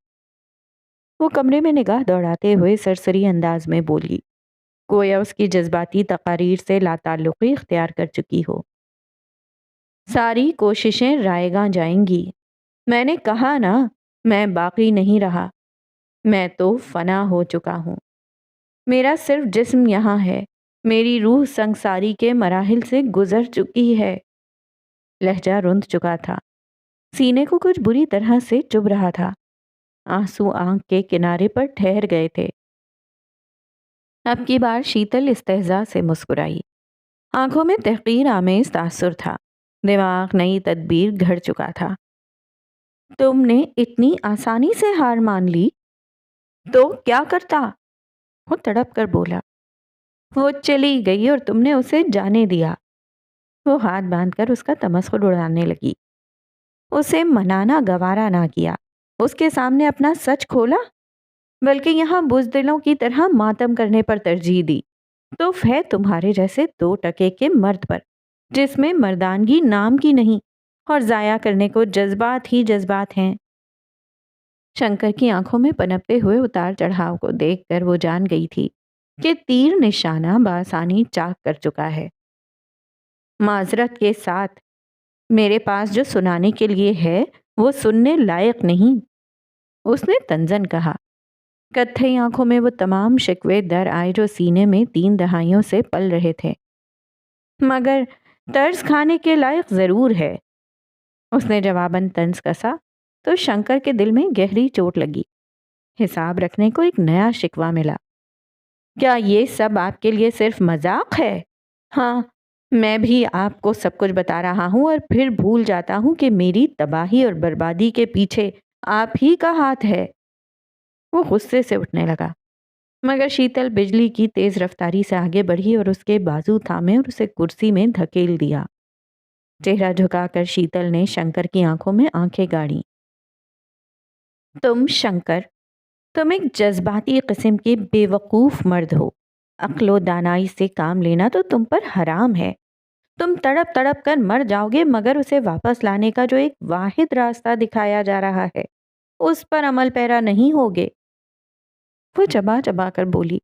وہ کمرے میں نگاہ دوڑاتے ہوئے سرسری انداز میں بولی، گویا اس کی جذباتی تقاریر سے لا تعلقی اختیار کر چکی ہو۔ ساری کوششیں رائے گاں جائیں گی۔ میں نے کہا نا، میں باقی نہیں رہا، میں تو فنا ہو چکا ہوں۔ میرا صرف جسم یہاں ہے، میری روح سنگساری کے مراحل سے گزر چکی ہے۔ لہجہ رند چکا تھا، سینے کو کچھ بری طرح سے چبھ رہا تھا، آنسو آنکھ کے کنارے پر ٹھہر گئے تھے۔ اب کی بار شیتل استہزاء سے مسکرائی، آنکھوں میں تحقیر آمیز تاثر تھا، دماغ نئی تدبیر گھڑ چکا تھا۔ تم نے اتنی آسانی سے ہار مان لی تو کیا کرتا؟ وہ تڑپ کر بولا۔ وہ چلی گئی اور تم نے اسے جانے دیا۔ وہ ہاتھ باندھ کر اس کا تمسخر اڑانے لگی۔ اسے منانا گوارا نہ کیا، اس کے سامنے اپنا سچ کھولا، بلکہ یہاں بزدلوں کی طرح ماتم کرنے پر ترجیح دی۔ تو ہے تمہارے جیسے 2% کے مرد پر، جس میں مردانگی نام کی نہیں اور ضائع کرنے کو جذبات ہی جذبات ہیں۔ شنکر کی آنکھوں میں پنپتے ہوئے اتار چڑھاؤ کو دیکھ کر وہ جان گئی تھی کہ تیر نشانہ بآسانی چاک کر چکا ہے۔ معذرت کے ساتھ، میرے پاس جو سنانے کے لیے ہے وہ سننے لائق نہیں، اس نے تنزن کہا۔ کتھئی آنکھوں میں وہ تمام شکوے در آئے جو سینے میں 3 دہائیوں سے پل رہے تھے۔ مگر طرز کھانے کے لائق ضرور ہے، اس نے جواباً طنز کسا تو شنکر کے دل میں گہری چوٹ لگی۔ حساب رکھنے کو ایک نیا شکوہ ملا۔ کیا یہ سب آپ کے لیے صرف مذاق ہے؟ ہاں، میں بھی آپ کو سب کچھ بتا رہا ہوں اور پھر بھول جاتا ہوں کہ میری تباہی اور بربادی کے پیچھے آپ ہی کا ہاتھ ہے۔ وہ غصے سے اٹھنے لگا، مگر شیتل بجلی کی تیز رفتاری سے آگے بڑھی اور اس کے بازو تھامے اور اسے کرسی میں دھکیل دیا۔ چہرہ جھکا کر شیتل نے شنکر کی آنکھوں میں آنکھیں گاڑی۔ تم شنکر، تم ایک جذباتی قسم کے بے وقوف مرد ہو۔ عقل و دانائی سے کام لینا تو تم پر حرام ہے۔ تم تڑپ تڑپ کر مر جاؤ گے، مگر اسے واپس لانے کا جو ایک واحد راستہ دکھایا جا رہا ہے اس پر عمل پیرا نہیں ہوگے۔ وہ چبا چبا کر بولی۔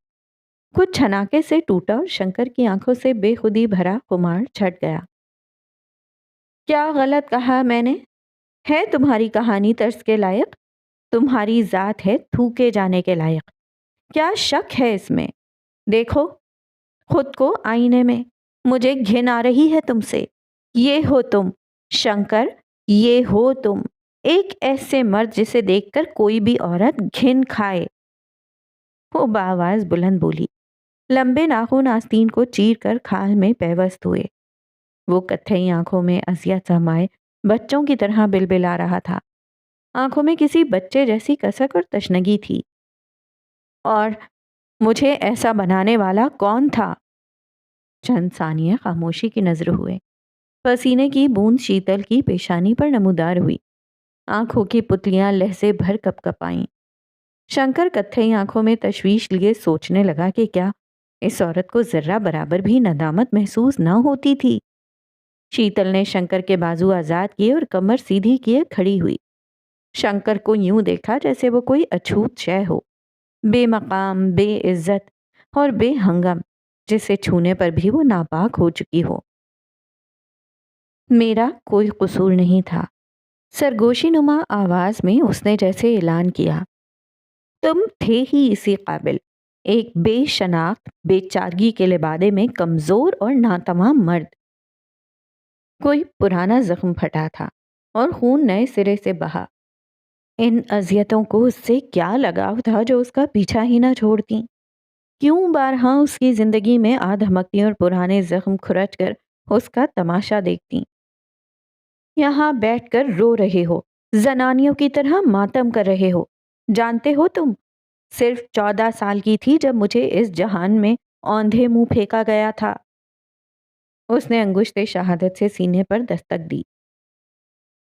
کچھ چھناکے سے ٹوٹا اور شنکر کی آنکھوں سے بے خودی بھرا خمار چھٹ گیا۔ کیا غلط کہا میں نے؟ ہے تمہاری کہانی طرز کے لائق؟ تمہاری ذات ہے تھوکے جانے کے لائق؟ کیا شک ہے اس میں؟ دیکھو خود کو آئینے میں، مجھے گھن آ رہی ہے تم سے۔ یہ ہو تم شنکر، یہ ہو تم، ایک ایسے مرد جسے دیکھ کر کوئی بھی عورت گھن کھائے۔ وہ بآواز بلند بولی، لمبے ناخن آستین کو چیر کر کھال میں پیوست ہوئے۔ وہ کتھئی آنکھوں میں اذیت سمائے بچوں کی طرح بلبلا رہا تھا۔ آنکھوں میں کسی بچے جیسی کسک اور تشنگی تھی۔ اور مجھے ایسا بنانے والا کون تھا؟ چند ثانیے خاموشی کی نظر ہوئے۔ پسینے کی بوند شیتل کی پیشانی پر نمودار ہوئی، آنکھوں کی پتلیاں لہجے بھر کپ کپائیں۔ شنکر کتھئی آنکھوں میں تشویش لیے سوچنے لگا کہ کیا اس عورت کو ذرہ برابر بھی ندامت محسوس نہ ہوتی تھی۔ شیتل نے شنکر کے بازو آزاد کیے اور کمر سیدھی کیے کھڑی ہوئی۔ شنکر کو یوں دیکھا جیسے وہ کوئی اچھوت شے ہو، بے مقام، بے عزت اور بے ہنگم، جسے چھونے پر بھی وہ ناپاک ہو چکی ہو۔ میرا کوئی قصور نہیں تھا، سرگوشی نما آواز میں اس نے جیسے اعلان کیا۔ تم تھے ہی اسی قابل، ایک بے شناخت، بے چارگی کے لبادے میں کمزور اور ناتمام مرد۔ کوئی پرانا زخم پھٹا تھا اور خون نئے سرے سے بہا۔ ان اذیتوں کو اس سے کیا لگاؤ تھا جو اس کا پیچھا ہی نہ چھوڑتی؟ کیوں بارہا اس کی زندگی میں آ دھمکتی اور پرانے زخم کھرچ کر اس کا تماشا دیکھتی؟ یہاں بیٹھ کر رو رہے ہو، زنانیوں کی طرح ماتم کر رہے ہو۔ جانتے ہو تم صرف 14 سال کی تھی جب مجھے اس جہان میں اوندھے منہ پھینکا گیا تھا۔ اس نے انگشت شہادت سے سینے پر دستک دی۔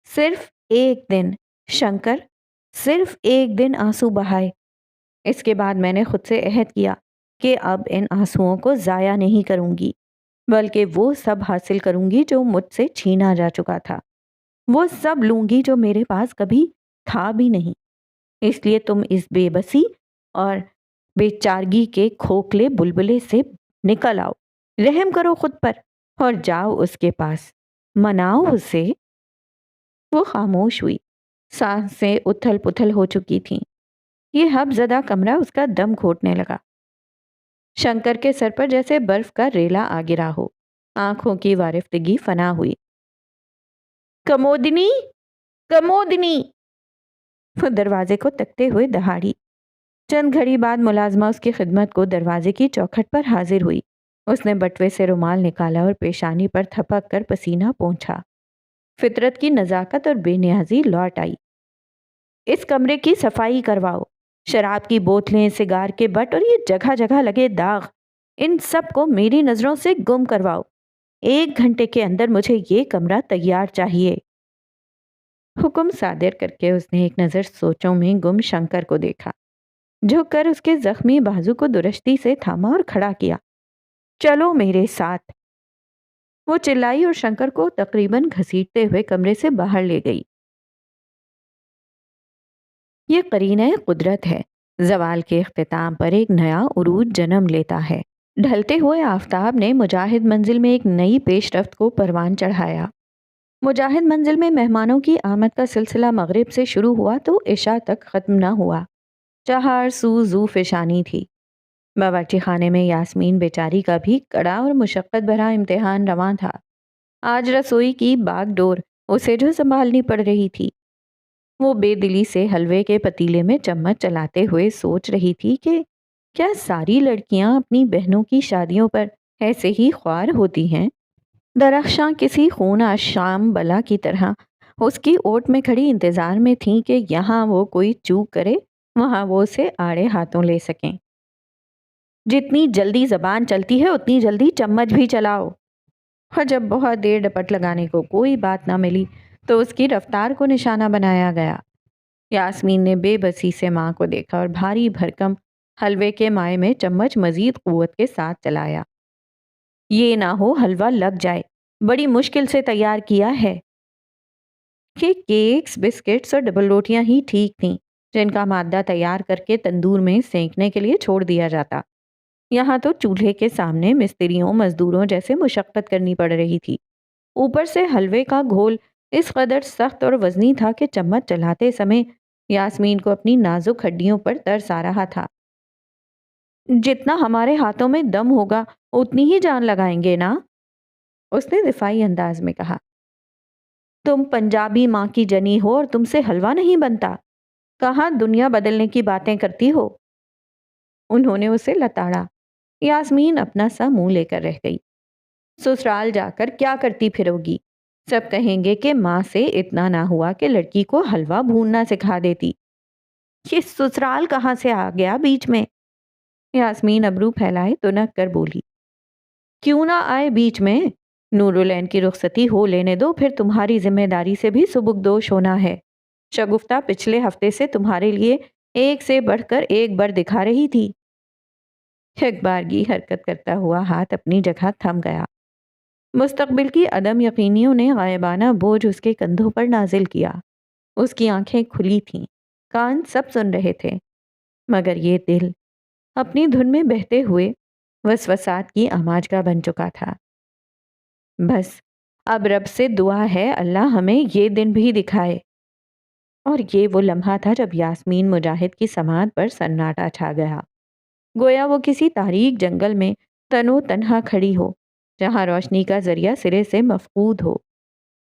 صرف ایک دن شنکر، صرف ایک دن آنسو بہائے۔ اس کے بعد میں نے خود سے عہد کیا کہ اب ان آنسوؤں کو ضائع نہیں کروں گی، بلکہ وہ سب حاصل کروں گی جو مجھ سے چھینا جا چکا تھا، وہ سب لوں گی جو میرے پاس کبھی تھا بھی نہیں۔ اس لیے تم اس بے بسی اور بے چارگی کے کھوکھلے بلبلے سے نکل آؤ، رحم کرو خود پر اور جاؤ اس کے پاس، مناؤ اسے۔ وہ خاموش ہوئی، سانسیں اتھل پتھل ہو چکی تھیں۔ یہ حب زدہ کمرہ اس کا دم گھوٹنے لگا۔ شنکر کے سر پر جیسے برف کا ریلا آ گرا ہو، آنکھوں کی وارفتگی فنا ہوئی۔ کمودنی، کمودنی! وہ دروازے کو تکتے ہوئے دہاڑی۔ چند گھڑی بعد ملازمہ اس کی خدمت کو دروازے کی چوکھٹ پر حاضر ہوئی۔ اس نے بٹوے سے رومال نکالا اور پیشانی پر تھپک کر پسینہ پونچھا۔ فطرت کی نزاکت اور بے نیازی لوٹ آئی۔ اس کمرے کی صفائی کرواؤ، شراب کی بوتلیں، سگار کے بٹ اور یہ جگہ جگہ لگے داغ، ان سب کو میری نظروں سے گم کرواؤ۔ 1 گھنٹے کے اندر مجھے یہ کمرہ تیار چاہیے۔ حکم صادر کر کے اس نے ایک نظر سوچوں میں گم شنکر کو دیکھا، جھک کر اس کے زخمی بازو کو درشتی سے تھاما اور کھڑا کیا۔ چلو میرے ساتھ! وہ چلائی اور شنکر کو تقریباً گھسیٹتے ہوئے کمرے سے باہر لے گئی۔ یہ قرینہ قدرت ہے، زوال کے اختتام پر ایک نیا عروج جنم لیتا ہے۔ ڈھلتے ہوئے آفتاب نے مجاہد منزل میں ایک نئی پیش رفت کو پروان چڑھایا۔ مجاہد منزل میں مہمانوں کی آمد کا سلسلہ مغرب سے شروع ہوا تو عشاء تک ختم نہ ہوا۔ چہار سو زو فشانی تھی۔ باورچی خانے میں یاسمین بیچاری کا بھی کڑا اور مشقت بھرا امتحان رواں تھا۔ آج رسوئی کی باغ ڈور اسے جو سنبھالنی پڑ رہی تھی۔ وہ بے دلی سے حلوے کے پتیلے میں چمچ چلاتے ہوئے سوچ رہی تھی کہ کیا ساری لڑکیاں اپنی بہنوں کی شادیوں پر ایسے ہی خوار ہوتی ہیں؟ درخشاں کسی خون آشام بلا کی طرح اس کی اوٹ میں کھڑی انتظار میں تھیں کہ یہاں وہ کوئی چوک کرے، وہاں وہ اسے آڑے ہاتھوں لے سکیں۔ جتنی جلدی زبان چلتی ہے اتنی جلدی چمچ بھی چلاؤ۔ اور جب بہت دیر ڈپٹ لگانے کو کوئی بات نہ ملی تو اس کی رفتار کو نشانہ بنایا گیا۔ یاسمین نے بے بسی سے ماں کو دیکھا اور بھاری بھرکم حلوے کے مائع میں چمچ مزید قوت کے ساتھ چلایا۔ یہ نہ ہو حلوہ لگ جائے، بڑی مشکل سے تیار کیا ہے۔ کہ کیکس، بسکٹس اور ڈبل روٹیاں ہی ٹھیک تھیں جن کا مادہ تیار کر کے تندور میں سینکنے کے لیے چھوڑ دیا جاتا۔ یہاں تو چولہے کے سامنے مستریوں مزدوروں جیسے مشقت کرنی پڑ رہی تھی۔ اوپر سے حلوے کا گھول اس قدر سخت اور وزنی تھا کہ چمچ چلاتے سمے یاسمین کو اپنی نازک ہڈیوں پر ترس آ رہا تھا۔ جتنا ہمارے ہاتھوں میں دم ہوگا اتنی ہی جان لگائیں گے نا؟ اس نے دفاعی انداز میں کہا۔ تم پنجابی ماں کی جنی ہو اور تم سے حلوہ نہیں بنتا، کہاں دنیا بدلنے کی باتیں کرتی ہو؟ انہوں نے اسے لتاڑا۔ یاسمین اپنا سا منہ لے کر رہ گئی۔ سسرال جا کر کیا کرتی پھروگی؟ سب کہیں گے کہ ماں سے اتنا نہ ہوا کہ لڑکی کو حلوہ بھوننا سکھا دیتی۔ یہ سسرال کہاں سے آ گیا بیچ میں؟ یاسمین ابرو پھیلائے تنک کر بولی۔ کیوں نہ آئے بیچ میں؟ نورالعین کی رخصتی ہو لینے دو، پھر تمہاری ذمہ داری سے بھی سبکدوش ہونا ہے۔ شگفتہ پچھلے ہفتے سے تمہارے لیے ایک سے بڑھ کر ایک بر دکھا رہی تھی۔ ایک بارگی حرکت کرتا ہوا ہاتھ اپنی جگہ تھم گیا۔ مستقبل کی عدم یقینیوں نے غائبانہ بوجھ اس کے کندھوں پر نازل کیا۔ اس کی آنکھیں کھلی تھیں، کان سب سن رہے تھے، مگر یہ دل اپنی دھن میں بہتے ہوئے وسوسات کی آماجگاہ بن چکا تھا۔ بس اب رب سے دعا ہے اللہ ہمیں یہ دن بھی دکھائے۔ اور یہ وہ لمحہ تھا جب یاسمین مجاہد کی سماعت پر سناٹا چھا گیا، گویا وہ کسی تاریک جنگل میں تنو تنہا کھڑی ہو جہاں روشنی کا ذریعہ سرے سے مفقود ہو۔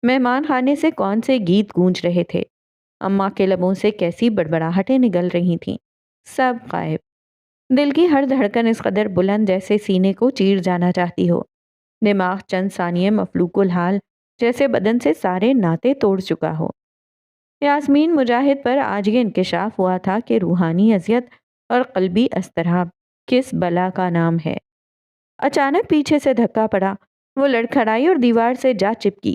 مہمان خانے سے کون سے گیت گونج رہے تھے، اماں کے لبوں سے کیسی بڑبڑاہٹیں نگل رہی تھیں، سب غائب۔ دل کی ہر دھڑکن اس قدر بلند جیسے سینے کو چیر جانا چاہتی ہو۔ دماغ چند ثانیے مفلوک الحال جیسے بدن سے سارے ناطے توڑ چکا ہو۔ یاسمین مجاہد پر آج یہ انکشاف ہوا تھا کہ روحانی اذیت اور قلبی اضطراب کس بلا کا نام ہے۔ اچانک پیچھے سے دھکا پڑا، وہ لڑکھڑائی اور دیوار سے جا چپکی۔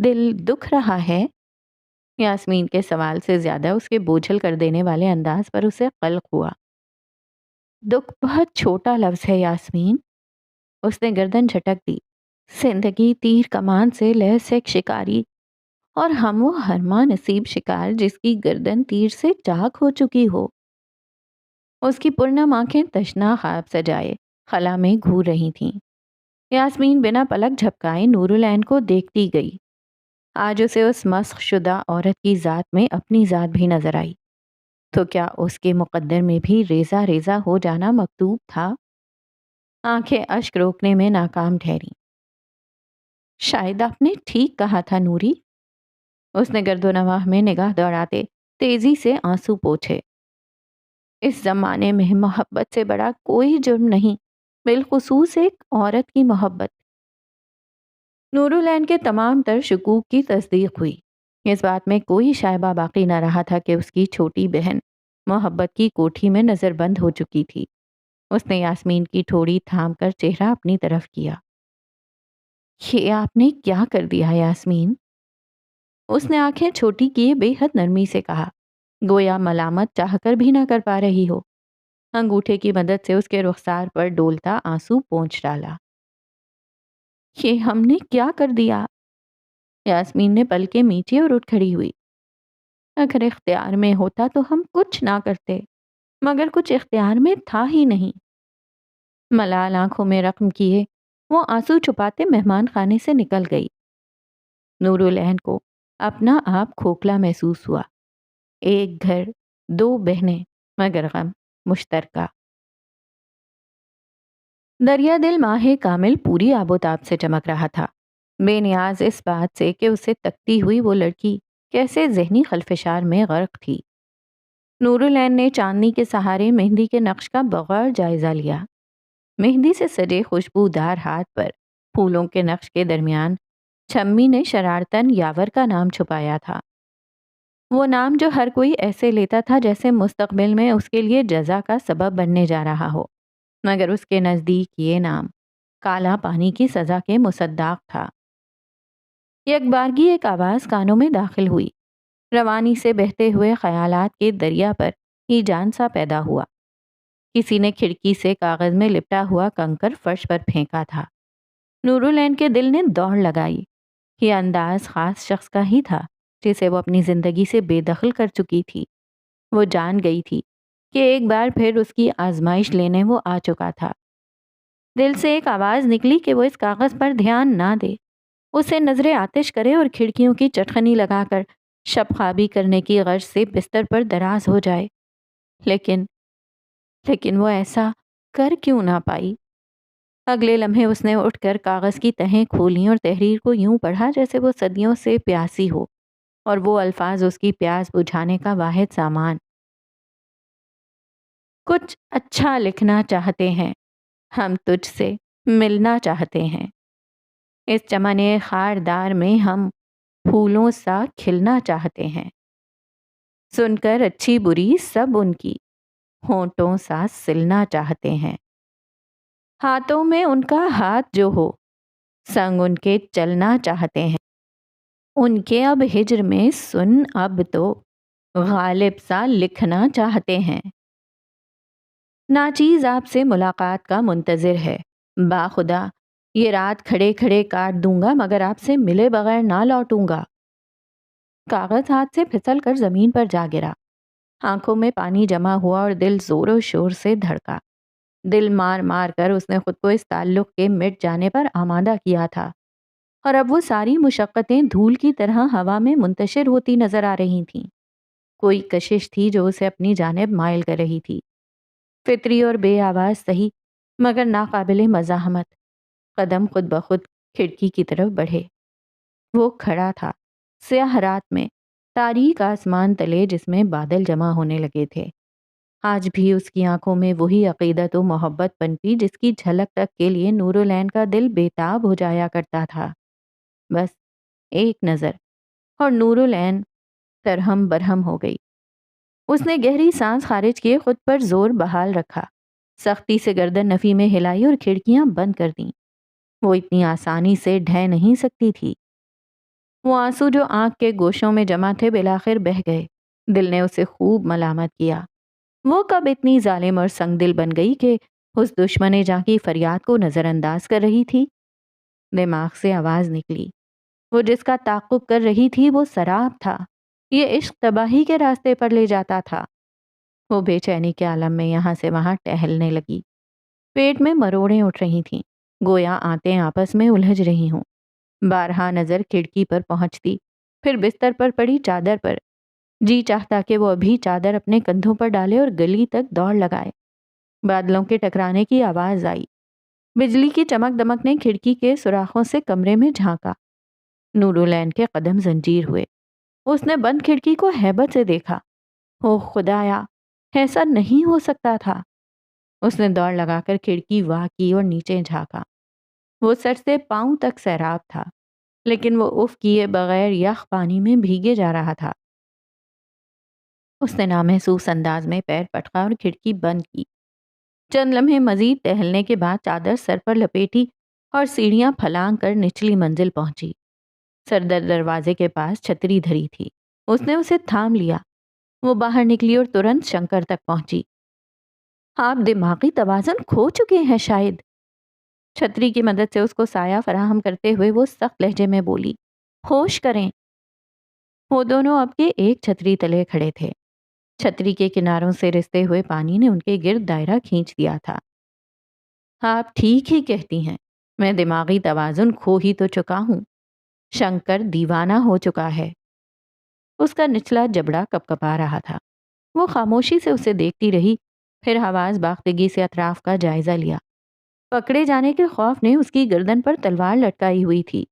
دل دکھ رہا ہے؟ یاسمین کے سوال سے زیادہ اس کے بوجھل کر دینے والے انداز پر اسے قلق ہوا۔ دکھ بہت چھوٹا لفظ ہے یاسمین، اس نے گردن جھٹک دی۔ زندگی تیر کمان سے لیس ایک شکاری، اور ہم وہ ہرما نصیب شکار جس کی گردن تیر سے چاک ہو چکی ہو۔ اس کی پرنم آنکھیں تشنا خواب سجائے خلا میں گھور رہی تھیں۔ یاسمین بنا پلک جھپکائے نور العین کو دیکھتی گئی۔ آج اسے اس مسخ شدہ عورت کی ذات میں اپنی ذات بھی نظر آئی۔ تو کیا اس کے مقدر میں بھی ریزہ ریزہ ہو جانا مکتوب تھا؟ آنکھیں اشک روکنے میں ناکام ٹھہری۔ شاید آپ نے ٹھیک کہا تھا نوری، اس نے گرد و نواح میں نگاہ دوڑاتے تیزی سے آنسو پوچھے۔ اس زمانے میں محبت سے بڑا کوئی جرم نہیں، بالخصوص ایک عورت کی محبت۔ نور العین کے تمام تر شکوک کی تصدیق ہوئی۔ اس بات میں کوئی شائبہ باقی نہ رہا تھا کہ اس کی چھوٹی بہن محبت کی کوٹھی میں نظر بند ہو چکی تھی۔ اس نے یاسمین کی ٹھوڑی تھام کر چہرہ اپنی طرف کیا۔ یہ آپ نے کیا کر دیا یاسمین؟ اس نے آنکھیں چھوٹی کیے بے حد نرمی سے کہا، گویا ملامت چاہ کر بھی نہ کر پا رہی ہو۔ انگوٹھے کی مدد سے اس کے رخسار پر ڈولتا آنسو پونچھ ڈالا۔ یہ ہم نے کیا کر دیا؟ یاسمین نے پلکیں میچی اور اٹھ کھڑی ہوئی۔ اگر اختیار میں ہوتا تو ہم کچھ نہ کرتے، مگر کچھ اختیار میں تھا ہی نہیں۔ ملال آنکھوں میں رقم کیے وہ آنسو چھپاتے مہمان خانے سے نکل گئی۔ نور العین کو اپنا آپ کھوکھلا محسوس ہوا۔ ایک گھر، دو بہنیں، مگر غم مشترکہ۔ دریا دل ماہ کامل پوری آب و تاب سے چمک رہا تھا، بے نیاز اس بات سے کہ اسے تکتی ہوئی وہ لڑکی کیسے ذہنی خلفشار میں غرق تھی۔ نور العین نے چاندنی کے سہارے مہندی کے نقش کا بغور جائزہ لیا۔ مہندی سے سجے خوشبودار ہاتھ پر پھولوں کے نقش کے درمیان چھمی نے شرارتاً یاور کا نام چھپایا تھا۔ وہ نام جو ہر کوئی ایسے لیتا تھا جیسے مستقبل میں اس کے لیے جزا کا سبب بننے جا رہا ہو، مگر اس کے نزدیک یہ نام کالا پانی کی سزا کے مصداق تھا۔ یک بارگی ایک آواز کانوں میں داخل ہوئی۔ روانی سے بہتے ہوئے خیالات کے دریا پر ہی جان سا پیدا ہوا۔ کسی نے کھڑکی سے کاغذ میں لپٹا ہوا کنکر فرش پر پھینکا تھا۔ نور العین کے دل نے دوڑ لگائی۔ یہ انداز خاص شخص کا ہی تھا جسے وہ اپنی زندگی سے بے دخل کر چکی تھی۔ وہ جان گئی تھی کہ ایک بار پھر اس کی آزمائش لینے وہ آ چکا تھا۔ دل سے ایک آواز نکلی کہ وہ اس کاغذ پر دھیان نہ دے، اسے نظر آتش کرے اور کھڑکیوں کی چٹخنی لگا کر شب خوابی کرنے کی غرض سے بستر پر دراز ہو جائے۔ لیکن وہ ایسا کر کیوں نہ پائی؟ اگلے لمحے اس نے اٹھ کر کاغذ کی تہیں کھولیں اور تحریر کو یوں پڑھا جیسے وہ صدیوں سے پیاسی ہو اور وہ الفاظ اس کی پیاس بجھانے کا واحد سامان۔ کچھ اچھا لکھنا چاہتے ہیں، ہم تجھ سے ملنا چاہتے ہیں، اس چمن خاردار میں ہم پھولوں سا کھلنا چاہتے ہیں، سن کر اچھی بری سب ان کی ہونٹوں سا سلنا چاہتے ہیں، ہاتھوں میں ان کا ہاتھ جو ہو سنگ ان کے چلنا چاہتے ہیں، ان کے اب ہجر میں سن اب تو غالب سا لکھنا چاہتے ہیں، ناچیز آپ سے ملاقات کا منتظر ہے، باخدا یہ رات کھڑے کھڑے کاٹ دوں گا مگر آپ سے ملے بغیر نہ لوٹوں گا۔ کاغذ ہاتھ سے پھسل کر زمین پر جا گرا۔ آنکھوں میں پانی جمع ہوا اور دل زور و شور سے دھڑکا۔ دل مار مار کر اس نے خود کو اس تعلق کے مٹ جانے پر آمادہ کیا تھا، اور اب وہ ساری مشقتیں دھول کی طرح ہوا میں منتشر ہوتی نظر آ رہی تھیں۔ کوئی کشش تھی جو اسے اپنی جانب مائل کر رہی تھی، فطری اور بے آواز سہی مگر ناقابل مزاحمت۔ قدم خود بخود کھڑکی کی طرف بڑھے۔ وہ کھڑا تھا سیاہ رات میں، تاریک آسمان تلے جس میں بادل جمع ہونے لگے تھے۔ آج بھی اس کی آنکھوں میں وہی عقیدت و محبت پنپی جس کی جھلک تک کے لیے نور العین کا دل بےتاب ہو جایا کرتا تھا۔ بس ایک نظر اور نور العین ترہم برہم ہو گئی۔ اس نے گہری سانس خارج کیے خود پر زور بحال رکھا، سختی سے گردن نفی میں ہلائی اور کھڑکیاں بند کر دیں۔ وہ اتنی آسانی سے ڈھہ نہیں سکتی تھی۔ وہ آنسو جو آنکھ کے گوشوں میں جمع تھے بالآخر بہہ گئے۔ دل نے اسے خوب ملامت کیا۔ وہ کب اتنی ظالم اور سنگ دل بن گئی کہ اس دشمن جاں کی فریاد کو نظر انداز کر رہی تھی؟ دماغ سے آواز نکلی۔ وہ جس کا تعاقب کر رہی تھی وہ سراب تھا۔ یہ عشق تباہی کے راستے پر لے جاتا تھا۔ وہ بے چینی کے عالم میں یہاں سے وہاں ٹہلنے لگی۔ پیٹ میں مروڑیں اٹھ رہی تھیں، گویا آنتیں آپس میں الجھ رہی ہوں۔ بارہا نظر کھڑکی پر پہنچتی، پھر بستر پر پڑی چادر پر۔ جی چاہتا کہ وہ ابھی چادر اپنے کندھوں پر ڈالے اور گلی تک دوڑ لگائے۔ بادلوں کے ٹکرانے کی آواز آئی۔ بجلی کی چمک دمک نے کھڑکی کے سوراخوں سے کمرے میں جھانکا۔ نورالعین کے قدم زنجیر ہوئے۔ اس نے بند کھڑکی کو ہیبت سے دیکھا۔ او خدایا، ایسا نہیں ہو سکتا تھا۔ اس نے دوڑ لگا کر کھڑکی واہ کی اور نیچے جھانکا۔ وہ سر سے پاؤں تک سیراب تھا، لیکن وہ اف کیے بغیر یخ پانی میں بھیگے جا رہا تھا۔ اس نے نامحسوس انداز میں پیر پٹکا اور کھڑکی بند کی۔ چند لمحے مزید ٹہلنے کے بعد چادر سر پر لپیٹی اور سیڑھیاں پھلانگ کر نچلی منزل پہنچی۔ سردر دروازے کے پاس چھتری دھری تھی۔ اس نے اسے تھام لیا۔ وہ باہر نکلی اور ترنت شنکر تک پہنچی۔ آپ دماغی توازن کھو چکے ہیں شاید۔ چھتری کی مدد سے اس کو سایہ فراہم کرتے ہوئے وہ سخت لہجے میں بولی، ہوش کریں۔ وہ دونوں اب کے ایک چھتری تلے کھڑے تھے۔ چھتری کے کناروں سے رستے ہوئے پانی نے ان کے گرد دائرہ کھینچ دیا تھا۔ آپ ٹھیک ہی کہتی ہیں، میں دماغی توازن کھو ہی تو چکا ہوں۔ شنکر دیوانہ ہو چکا ہے۔ اس کا نچلا جبڑا کپکپا رہا تھا۔ وہ خاموشی سے اسے دیکھتی رہی، پھر حواس باختگی سے اطراف کا جائزہ لیا۔ پکڑے جانے کے خوف نے اس کی گردن پر تلوار لٹکائی ہوئی تھی۔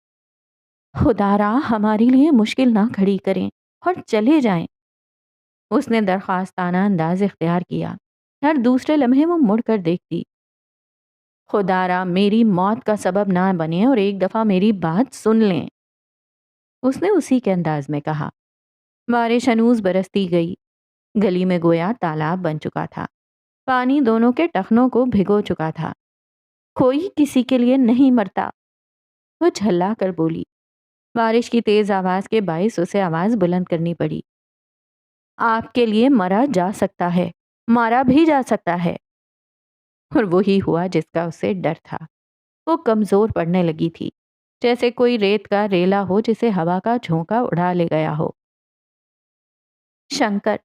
خدا را ہمارے لیے مشکل نہ کھڑی کریں اور چلے جائیں۔ اس نے درخواستانہ انداز اختیار کیا۔ ہر دوسرے لمحے وہ مڑ کر دیکھتی۔ خدا را میری موت کا سبب نہ بنے اور ایک دفعہ میری بات سن لیں، اس نے اسی کے انداز میں کہا۔ بارش ہنوز برستی گئی۔ گلی میں گویا تالاب بن چکا تھا۔ پانی دونوں کے ٹخنوں کو بھگو چکا تھا۔ کوئی کسی کے لیے نہیں مرتا، وہ جھلا کر بولی۔ بارش کی تیز آواز کے باعث اسے آواز بلند کرنی پڑی۔ آپ کے لیے مرا جا سکتا ہے، مارا بھی جا سکتا ہے۔ اور وہی ہوا جس کا اسے ڈر تھا۔ وہ کمزور پڑنے لگی تھی، جیسے کوئی ریت کا ریلا ہو جسے ہوا کا جھونکا اڑا لے گیا ہو۔ شنکر،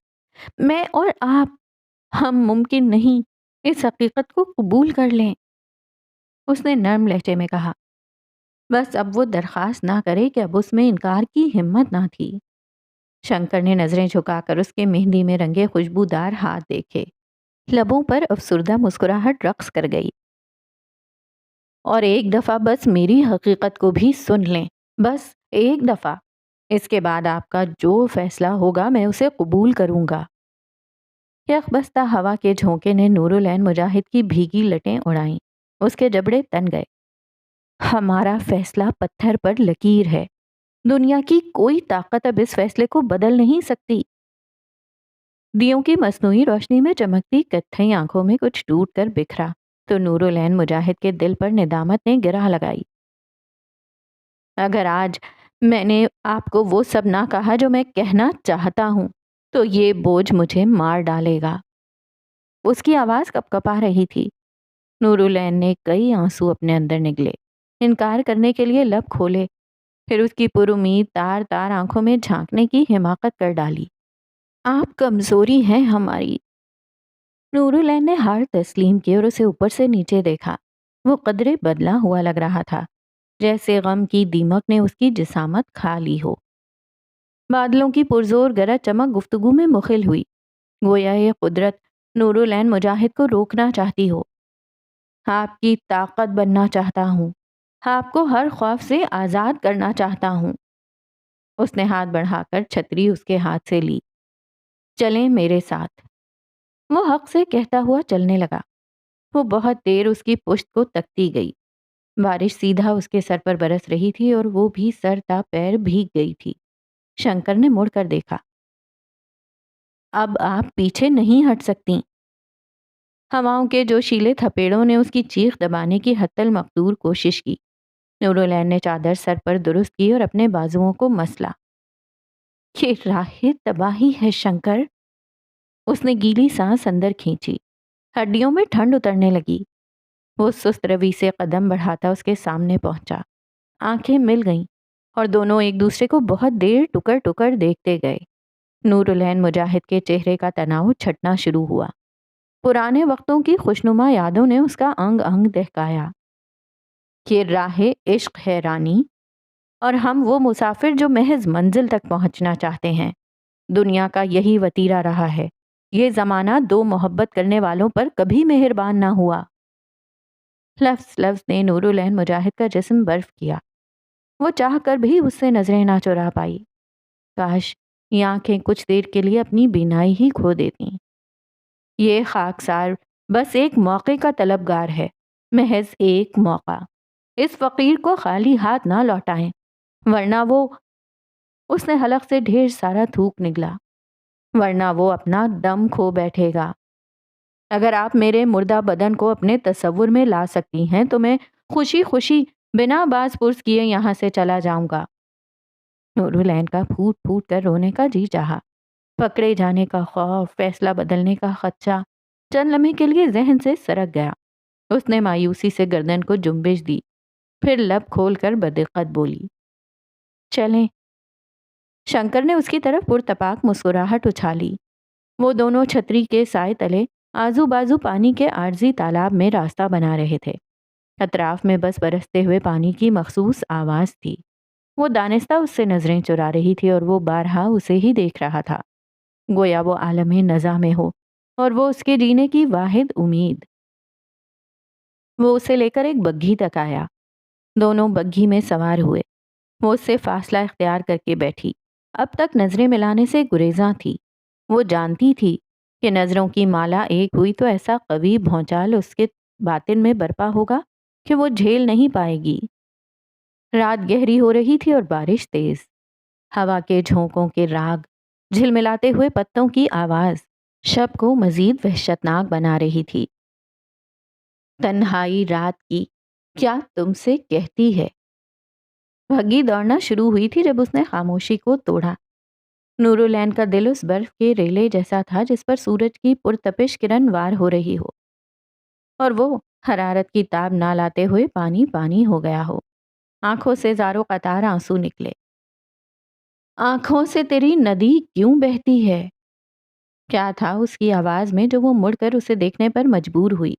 میں اور آپ، ہم ممکن نہیں اس حقیقت کو قبول کر لیں، اس نے نرم لہجے میں کہا۔ بس اب وہ درخواست نہ کرے کہ اب اس میں انکار کی ہمت نہ تھی۔ شنکر نے نظریں جھکا کر اس کے مہندی میں رنگے خوشبودار ہاتھ دیکھے۔ لبوں پر افسردہ مسکراہٹ رقص کر گئی۔ اور ایک دفعہ بس میری حقیقت کو بھی سن لیں، بس ایک دفعہ۔ اس کے بعد آپ کا جو فیصلہ ہوگا میں اسے قبول کروں گا۔ یک بستہ ہوا کے جھونکے نے نورالعین مجاہد کی بھیگی لٹیں اڑائیں۔ اس کے جبڑے تن گئے۔ ہمارا فیصلہ پتھر پر لکیر ہے۔ دنیا کی کوئی طاقت اب اس فیصلے کو بدل نہیں سکتی۔ دیوں کی مصنوعی روشنی میں چمکتی کتھئی آنکھوں میں کچھ ٹوٹ کر بکھرا تو نورالعین مجاہد کے دل پر ندامت نے گرہ لگائی۔ اگر آج میں نے آپ کو وہ سب نہ کہا جو میں کہنا چاہتا ہوں تو یہ بوجھ مجھے مار ڈالے گا۔ اس کی آواز کپکپا رہی تھی۔ نورالعین نے کئی آنسو اپنے اندر نگلے، انکار کرنے کے لیے لب کھولے، پھر اس کی پر امید تار تار آنکھوں میں جھانکنے کی حماقت کر ڈالی۔ آپ کمزوری ہیں ہماری۔ نورالعین نے ہار تسلیم کی اور اسے اوپر سے نیچے دیکھا۔ وہ قدرے بدلا ہوا لگ رہا تھا، جیسے غم کی دیمک نے اس کی جسامت کھا لی ہو۔ بادلوں کی پرزور گرج چمک گفتگو میں مخل ہوئی، گویا یہ قدرت نورالعین مجاہد کو روکنا چاہتی ہو۔ آپ کی طاقت بننا چاہتا ہوں، آپ کو ہر خوف سے آزاد کرنا چاہتا ہوں۔ اس نے ہاتھ بڑھا کر چھتری اس کے ہاتھ سے لی۔ چلیں میرے ساتھ، وہ حق سے کہتا ہوا چلنے لگا۔ وہ بہت دیر اس کی پشت کو تکتی گئی۔ بارش سیدھا اس کے سر پر برس رہی تھی اور وہ بھی سر تا پیر بھیگ گئی تھی۔ شنکر نے مڑ کر دیکھا۔ اب آپ پیچھے نہیں ہٹ سکتی۔ ہواؤں کے جوشیلے تھپیڑوں نے اس کی چیخ دبانے کی حتی المقدور کوشش کی، نورالعین نے چادر سر پر درست کی اور اپنے بازوؤں کو مسلا۔ یہ راہ تباہی ہے شنکر۔ اس نے گیلی سانس اندر کھینچی، ہڈیوں میں ٹھنڈ اترنے لگی۔ وہ سست روی سے قدم بڑھاتا اس کے سامنے پہنچا۔ آنکھیں مل گئیں اور دونوں ایک دوسرے کو بہت دیر ٹکر ٹکر دیکھتے گئے۔ نورالعین مجاہد کے چہرے کا تناؤ چھٹنا شروع ہوا۔ پرانے وقتوں کی خوشنما یادوں نے اس کا انگ انگ دہکایا۔ یہ راہ عشق ہے رانی، اور ہم وہ مسافر جو محض منزل تک پہنچنا چاہتے ہیں۔ دنیا کا یہی وتیرہ رہا ہے۔ یہ زمانہ دو محبت کرنے والوں پر کبھی مہربان نہ ہوا۔ لفظ لفظ نے نورالعین مجاہد کا جسم برف کیا۔ وہ چاہ کر بھی اس سے نظریں نہ چرا پائی۔ کاش یہ آنکھیں کچھ دیر کے لیے اپنی بینائی ہی کھو دیتیں۔ یہ خاکسار بس ایک موقع کا طلبگار ہے، محض ایک موقع۔ اس فقیر کو خالی ہاتھ نہ لوٹائیں، ورنہ وہ اس نے حلق سے ڈھیر سارا تھوک نگلا، ورنہ وہ اپنا دم کھو بیٹھے گا۔ اگر آپ میرے مردہ بدن کو اپنے تصور میں لا سکتی ہیں تو میں خوشی خوشی بنا باز پرس کیے یہاں سے چلا جاؤں گا۔ نورالعین کا پھوٹ پھوٹ کر رونے کا جی چاہا۔ پکڑے جانے کا خوف، فیصلہ بدلنے کا خدشہ چند لمحے کے لیے ذہن سے سرک گیا۔ اس نے مایوسی سے گردن کو جنبش دی، پھر لب کھول کر بدقت بولی، چلیں۔ شنکر نے اس کی طرف پرتپاک مسکراہٹ اچھالی۔ وہ دونوں چھتری کے سائے تلے آزو بازو پانی کے عارضی تالاب میں راستہ بنا رہے تھے۔ اطراف میں بس برستے ہوئے پانی کی مخصوص آواز تھی۔ وہ دانستہ اس سے نظریں چرا رہی تھی اور وہ بارہا اسے ہی دیکھ رہا تھا، گویا وہ عالم نزا میں ہو اور وہ اس کے جینے کی واحد امید۔ وہ اسے لے کر ایک بگھی تک آیا۔ دونوں بگھی میں سوار ہوئے۔ وہ اس سے فاصلہ اختیار کر کے بیٹھی۔ اب تک نظریں ملانے سے گریزاں تھی۔ وہ جانتی تھی کہ نظروں کی مالا ایک ہوئی تو ایسا قوی بھونچال اس کے باطن میں برپا ہوگا کہ وہ جھیل نہیں پائے گی۔ رات گہری ہو رہی تھی اور بارش تیز۔ ہوا کے جھونکوں کے راگ، جھلملاتے ہوئے پتوں کی آواز شب کو مزید وحشتناک بنا رہی تھی۔ تنہائی رات کی کیا تم سے کہتی ہے؟ بھگی دوڑنا شروع ہوئی تھی جب اس نے خاموشی کو توڑا۔ نورالعین کا دل اس برف کے ریلے جیسا تھا جس پر سورج کی پرتپش کرن وار ہو رہی ہو، اور وہ حرارت کی تاب نہ لاتے ہوئے پانی پانی ہو گیا ہو۔ آنکھوں سے زاروں قطار آنسو نکلے۔ آنکھوں سے تیری ندی کیوں بہتی ہے؟ کیا تھا اس کی آواز میں جو وہ مڑ کر اسے دیکھنے پر مجبور ہوئی؟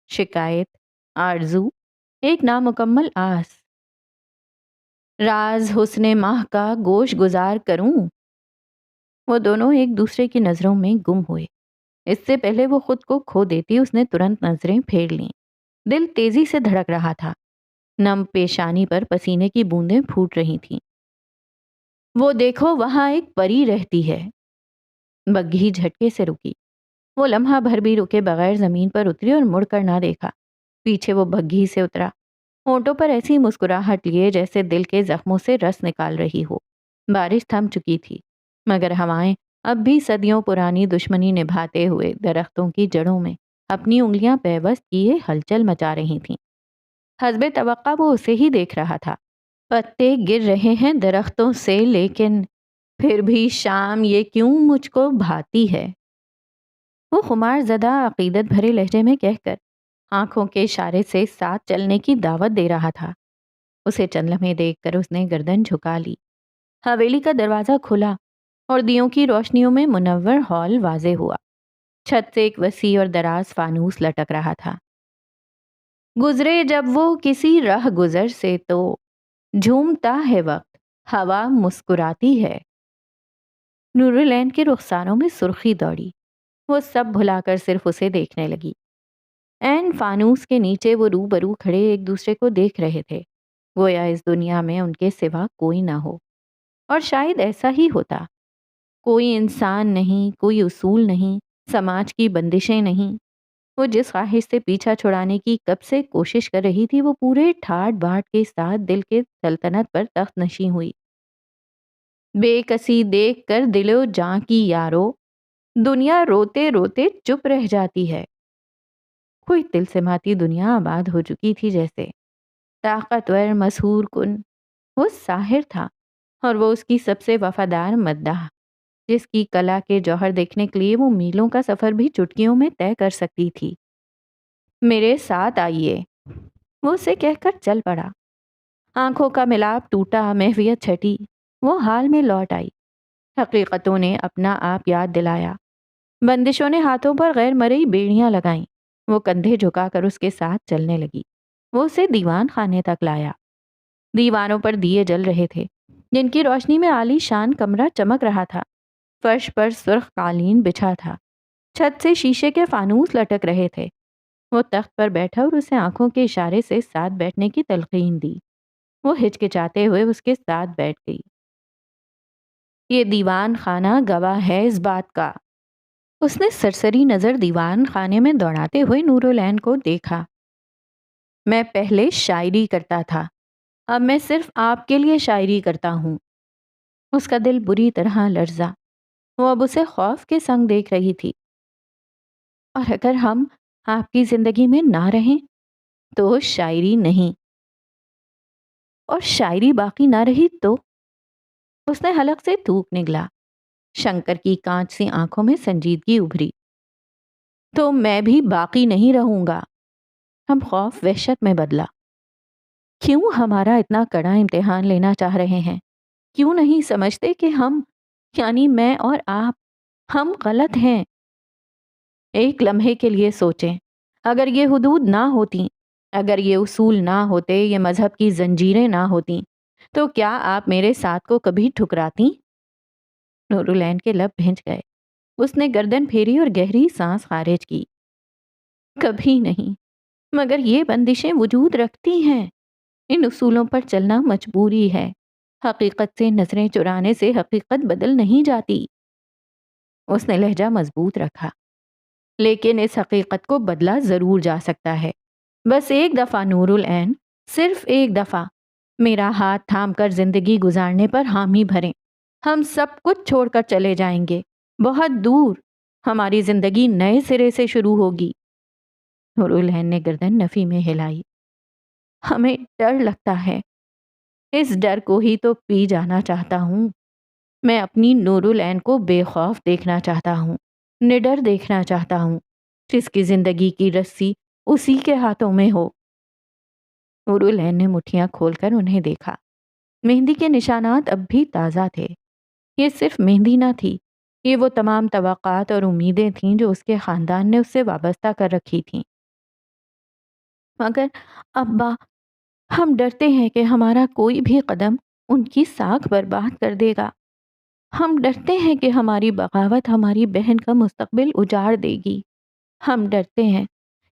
شکایت، آرزو، ایک نامکمل آس۔ راز حسن ماہ کا گوش گزار کروں؟ وہ دونوں ایک دوسرے کی نظروں میں گم ہوئے۔ اس سے پہلے وہ خود کو کھو دیتی اس نے ترنت نظریں پھیر لیں۔ دل تیزی سے دھڑک رہا تھا، نم پیشانی پر پسینے کی بوندیں پھوٹ رہی تھیں۔ وہ دیکھو وہاں ایک پری رہتی ہے۔ بگھی جھٹکے سے رکی۔ وہ لمحہ بھر بھی رکے بغیر زمین پر اتری اور مڑ کر نہ دیکھا۔ پیچھے وہ بگھی سے اترا، ہونٹوں پر ایسی مسکراہٹ لیے جیسے دل کے زخموں سے رس نکال رہی ہو۔ بارش تھم چکی تھی، مگر ہوائیں اب بھی صدیوں پرانی دشمنی نبھاتے ہوئے درختوں کی جڑوں میں اپنی انگلیاں پیوست کیے ہلچل مچا رہی تھیں۔ حسب توقع وہ اسے ہی دیکھ رہا تھا۔ پتے گر رہے ہیں درختوں سے، لیکن پھر بھی شام یہ کیوں مجھ کو بھاتی ہے؟ وہ خمار زدہ عقیدت بھرے لہجے میں کہہ کر آنکھوں کے اشارے سے ساتھ چلنے کی دعوت دے رہا تھا۔ اسے چند لمحے دیکھ کر اس نے گردن جھکا لی۔ حویلی کا دروازہ کھلا اور دیوں کی روشنیوں میں منور ہال واضح ہوا۔ چھت سے ایک وسیع اور دراز فانوس لٹک رہا تھا۔ گزرے جب وہ کسی راہ گزر سے تو جھومتا ہے وقت، ہوا مسکراتی ہے۔ نورالعین کے رخساروں میں سرخی دوڑی۔ وہ سب بھلا کر صرف اسے دیکھنے لگی۔ عین فانوس کے نیچے وہ روبرو کھڑے ایک دوسرے کو دیکھ رہے تھے، گویا اس دنیا میں ان کے سوا کوئی نہ ہو۔ اور شاید ایسا ہی ہوتا۔ کوئی انسان نہیں، کوئی اصول نہیں، سماج کی بندشیں نہیں۔ وہ جس خواہش سے پیچھا چھڑانے کی کب سے کوشش کر رہی تھی وہ پورے ٹھاٹ باٹ کے ساتھ دل کے سلطنت پر تخت نشیں ہوئی۔ بے کسی دیکھ کر دل و جاں کی یارو، دنیا روتے روتے چپ رہ جاتی ہے۔ کوئی تلسماتی دنیا آباد ہو چکی تھی جیسے۔ طاقتور، مسحور کن، وہ ساحر تھا، اور وہ اس کی سب سے وفادار مداح، جس کی کلا کے جوہر دیکھنے کے لیے وہ میلوں کا سفر بھی چٹکیوں میں طے کر سکتی تھی۔ میرے ساتھ آئیے، وہ اسے کہہ کر چل پڑا۔ آنکھوں کا ملاپ ٹوٹا، محویت چھٹی، وہ حال میں لوٹ آئی۔ حقیقتوں نے اپنا آپ یاد دلایا، بندشوں نے ہاتھوں پر غیر مرئی بیڑیاں لگائیں۔ وہ کندھے جھکا کر اس کے ساتھ چلنے لگی۔ وہ اسے دیوان خانے تک لایا۔ دیوانوں پر دیے جل رہے تھے، جن کی روشنی میں عالی شان کمرہ چمک رہا تھا۔ فرش پر سرخ قالین بچھا تھا، چھت سے شیشے کے فانوس لٹک رہے تھے۔ وہ تخت پر بیٹھا اور اسے آنکھوں کے اشارے سے ساتھ بیٹھنے کی تلقین دی۔ وہ ہچکچاتے ہوئے اس کے ساتھ بیٹھ گئی۔ یہ دیوان خانہ گواہ ہے اس بات کا۔ اس نے سرسری نظر دیوان خانے میں دوڑاتے ہوئے نور العین کو دیکھا۔ میں پہلے شاعری کرتا تھا، اب میں صرف آپ کے لیے شاعری کرتا ہوں۔ اس کا دل بری طرح لرزا۔ وہ اب اسے خوف کے سنگ دیکھ رہی تھی۔ اور اگر ہم آپ کی زندگی میں نہ رہیں تو شاعری نہیں، اور شاعری باقی نہ رہی تو؟ اس نے حلق سے تھوک نگلا۔ شنکر کی کانچ سی آنکھوں میں سنجیدگی ابھری۔ تو میں بھی باقی نہیں رہوں گا۔ ہم خوف وحشت میں بدلا۔ کیوں ہمارا اتنا کڑا امتحان لینا چاہ رہے ہیں؟ کیوں نہیں سمجھتے کہ ہم، یعنی میں اور آپ، ہم غلط ہیں؟ ایک لمحے کے لیے سوچیں، اگر یہ حدود نہ ہوتیں، اگر یہ اصول نہ ہوتے، یہ مذہب کی زنجیریں نہ ہوتیں، تو کیا آپ میرے ساتھ کو کبھی ٹھکراتی؟ نور العین کے لب بھنج گئے۔ اس نے گردن پھیری اور گہری سانس خارج کی۔ کبھی نہیں، مگر یہ بندشیں وجود رکھتی ہیں۔ ان اصولوں پر چلنا مجبوری ہے۔ حقیقت سے نظریں چرانے سے حقیقت بدل نہیں جاتی۔ اس نے لہجہ مضبوط رکھا۔ لیکن اس حقیقت کو بدلا ضرور جا سکتا ہے۔ بس ایک دفعہ نور العین، صرف ایک دفعہ میرا ہاتھ تھام کر زندگی گزارنے پر حامی بھریں۔ ہم سب کچھ چھوڑ کر چلے جائیں گے، بہت دور۔ ہماری زندگی نئے سرے سے شروع ہوگی۔ نور العین نے گردن نفی میں ہلائی۔ ہمیں ڈر لگتا ہے، اس ڈر کو ہی تو پی جانا چاہتا ہوں۔ میں اپنی نور العین کو بے خوف دیکھنا چاہتا ہوں، نڈر دیکھنا چاہتا ہوں، جس کی زندگی کی رسی اسی کے ہاتھوں میں ہو۔ نور العین نے مٹھیاں کھول کر انہیں دیکھا۔ مہندی کے نشانات اب بھی تازہ تھے۔ یہ صرف مہندی نہ تھی، یہ وہ تمام توقعات اور امیدیں تھیں جو اس کے خاندان نے اس سے وابستہ کر رکھی تھیں۔ مگر ابا، ہم ڈرتے ہیں کہ ہمارا کوئی بھی قدم ان کی ساکھ برباد کر دے گا۔ ہم ڈرتے ہیں کہ ہماری بغاوت ہماری بہن کا مستقبل اجاڑ دے گی۔ ہم ڈرتے ہیں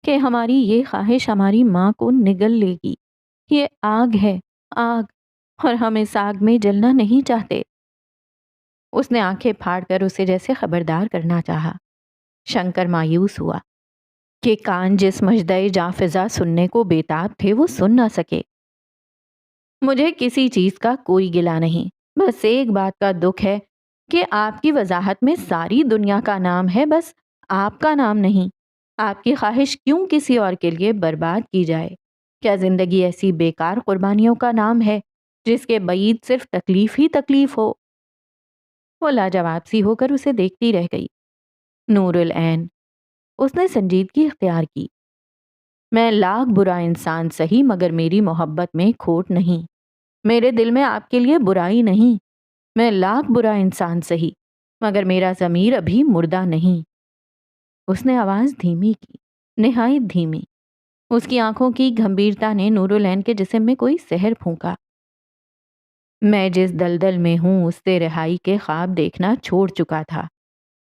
کہ ہماری یہ خواہش ہماری ماں کو نگل لے گی۔ یہ آگ ہے، آگ، اور ہم اس آگ میں جلنا نہیں چاہتے۔ اس نے آنکھیں پھاڑ کر اسے جیسے خبردار کرنا چاہا۔ شنکر مایوس ہوا کہ کان جس مژدہ جاں فضا سننے کو بےتاب تھے وہ سن نہ سکے۔ مجھے کسی چیز کا کوئی گلہ نہیں، بس ایک بات کا دکھ ہے کہ آپ کی وضاحت میں ساری دنیا کا نام ہے، بس آپ کا نام نہیں۔ آپ کی خواہش کیوں کسی اور کے لیے برباد کی جائے؟ کیا زندگی ایسی بیکار قربانیوں کا نام ہے جس کے بعید صرف تکلیف ہی تکلیف ہو؟ وہ لاجواب سی ہو کر اسے دیکھتی رہ گئی۔ نور العین، اس نے سنجیدگی اختیار کی، میں لاکھ برا انسان سہی مگر میری محبت میں کھوٹ نہیں۔ میرے دل میں آپ کے لیے برائی نہیں۔ میں لاکھ برا انسان سہی مگر میرا ضمیر ابھی مردہ نہیں۔ اس نے آواز دھیمی کی، نہایت دھیمی۔ اس کی آنکھوں کی گھمبیرتا نے نور العین کے جسم میں کوئی سحر پھونکا۔ میں جس دلدل میں ہوں اس سے رہائی کے خواب دیکھنا چھوڑ چکا تھا،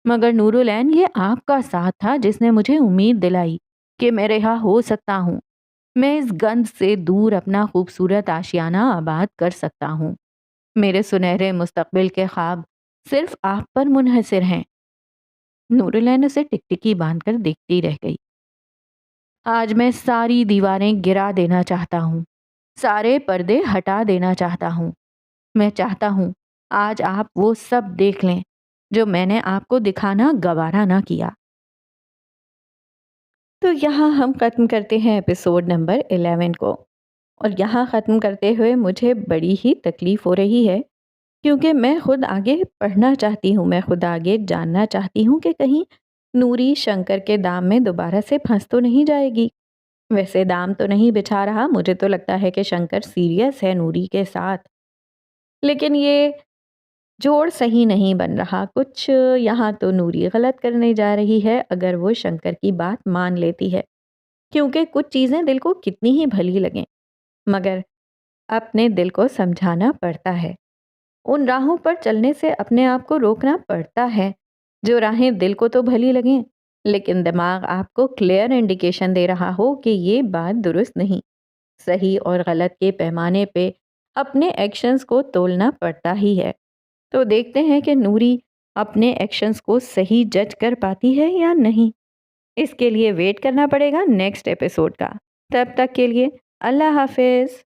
مگر نور العین یہ آپ کا ساتھ تھا جس نے مجھے امید دلائی کہ میں رہا ہو سکتا ہوں۔ میں اس گند سے دور اپنا خوبصورت آشیانہ آباد کر سکتا ہوں۔ میرے سنہرے مستقبل کے خواب صرف آپ پر منحصر ہیں۔ نور العین اسے ٹکٹکی باندھ کر دیکھتی رہ گئی۔ آج میں ساری دیواریں گرا دینا چاہتا ہوں، سارے پردے ہٹا دینا چاہتا ہوں۔ میں چاہتا ہوں آج آپ وہ سب دیکھ لیں جو میں نے آپ کو دکھانا گوارا نہ کیا۔ تو یہاں ہم ختم کرتے ہیں ایپیسوڈ نمبر 11 کو۔ اور یہاں ختم کرتے ہوئے مجھے بڑی ہی تکلیف ہو رہی ہے، کیونکہ میں خود آگے پڑھنا چاہتی ہوں، میں خود آگے جاننا چاہتی ہوں کہ کہیں نوری شنکر کے دام میں دوبارہ سے پھنس تو نہیں جائے گی۔ ویسے دام تو نہیں بچھا رہا، مجھے تو لگتا ہے کہ شنکر سیریس ہے نوری کے ساتھ، لیکن یہ جوڑ صحیح نہیں بن رہا، کچھ یہاں تو نوری غلط کرنے جا رہی ہے اگر وہ شنکر کی بات مان لیتی ہے، کیونکہ کچھ چیزیں دل کو کتنی ہی بھلی لگیں مگر اپنے دل کو سمجھانا پڑتا ہے، ان راہوں پر چلنے سے اپنے آپ کو روکنا پڑتا ہے جو راہیں دل کو تو بھلی لگیں لیکن دماغ آپ کو کلیئر انڈیکیشن دے رہا ہو کہ یہ بات درست نہیں۔ صحیح اور غلط کے پیمانے پہ اپنے ایکشنز کو تولنا پڑتا ہی ہے۔ تو دیکھتے ہیں کہ نوری اپنے ایکشنز کو صحیح جج کر پاتی ہے یا نہیں۔ اس کے لیے ویٹ کرنا پڑے گا نیکسٹ ایپیسوڈ کا۔ تب تک کے لیے اللہ حافظ۔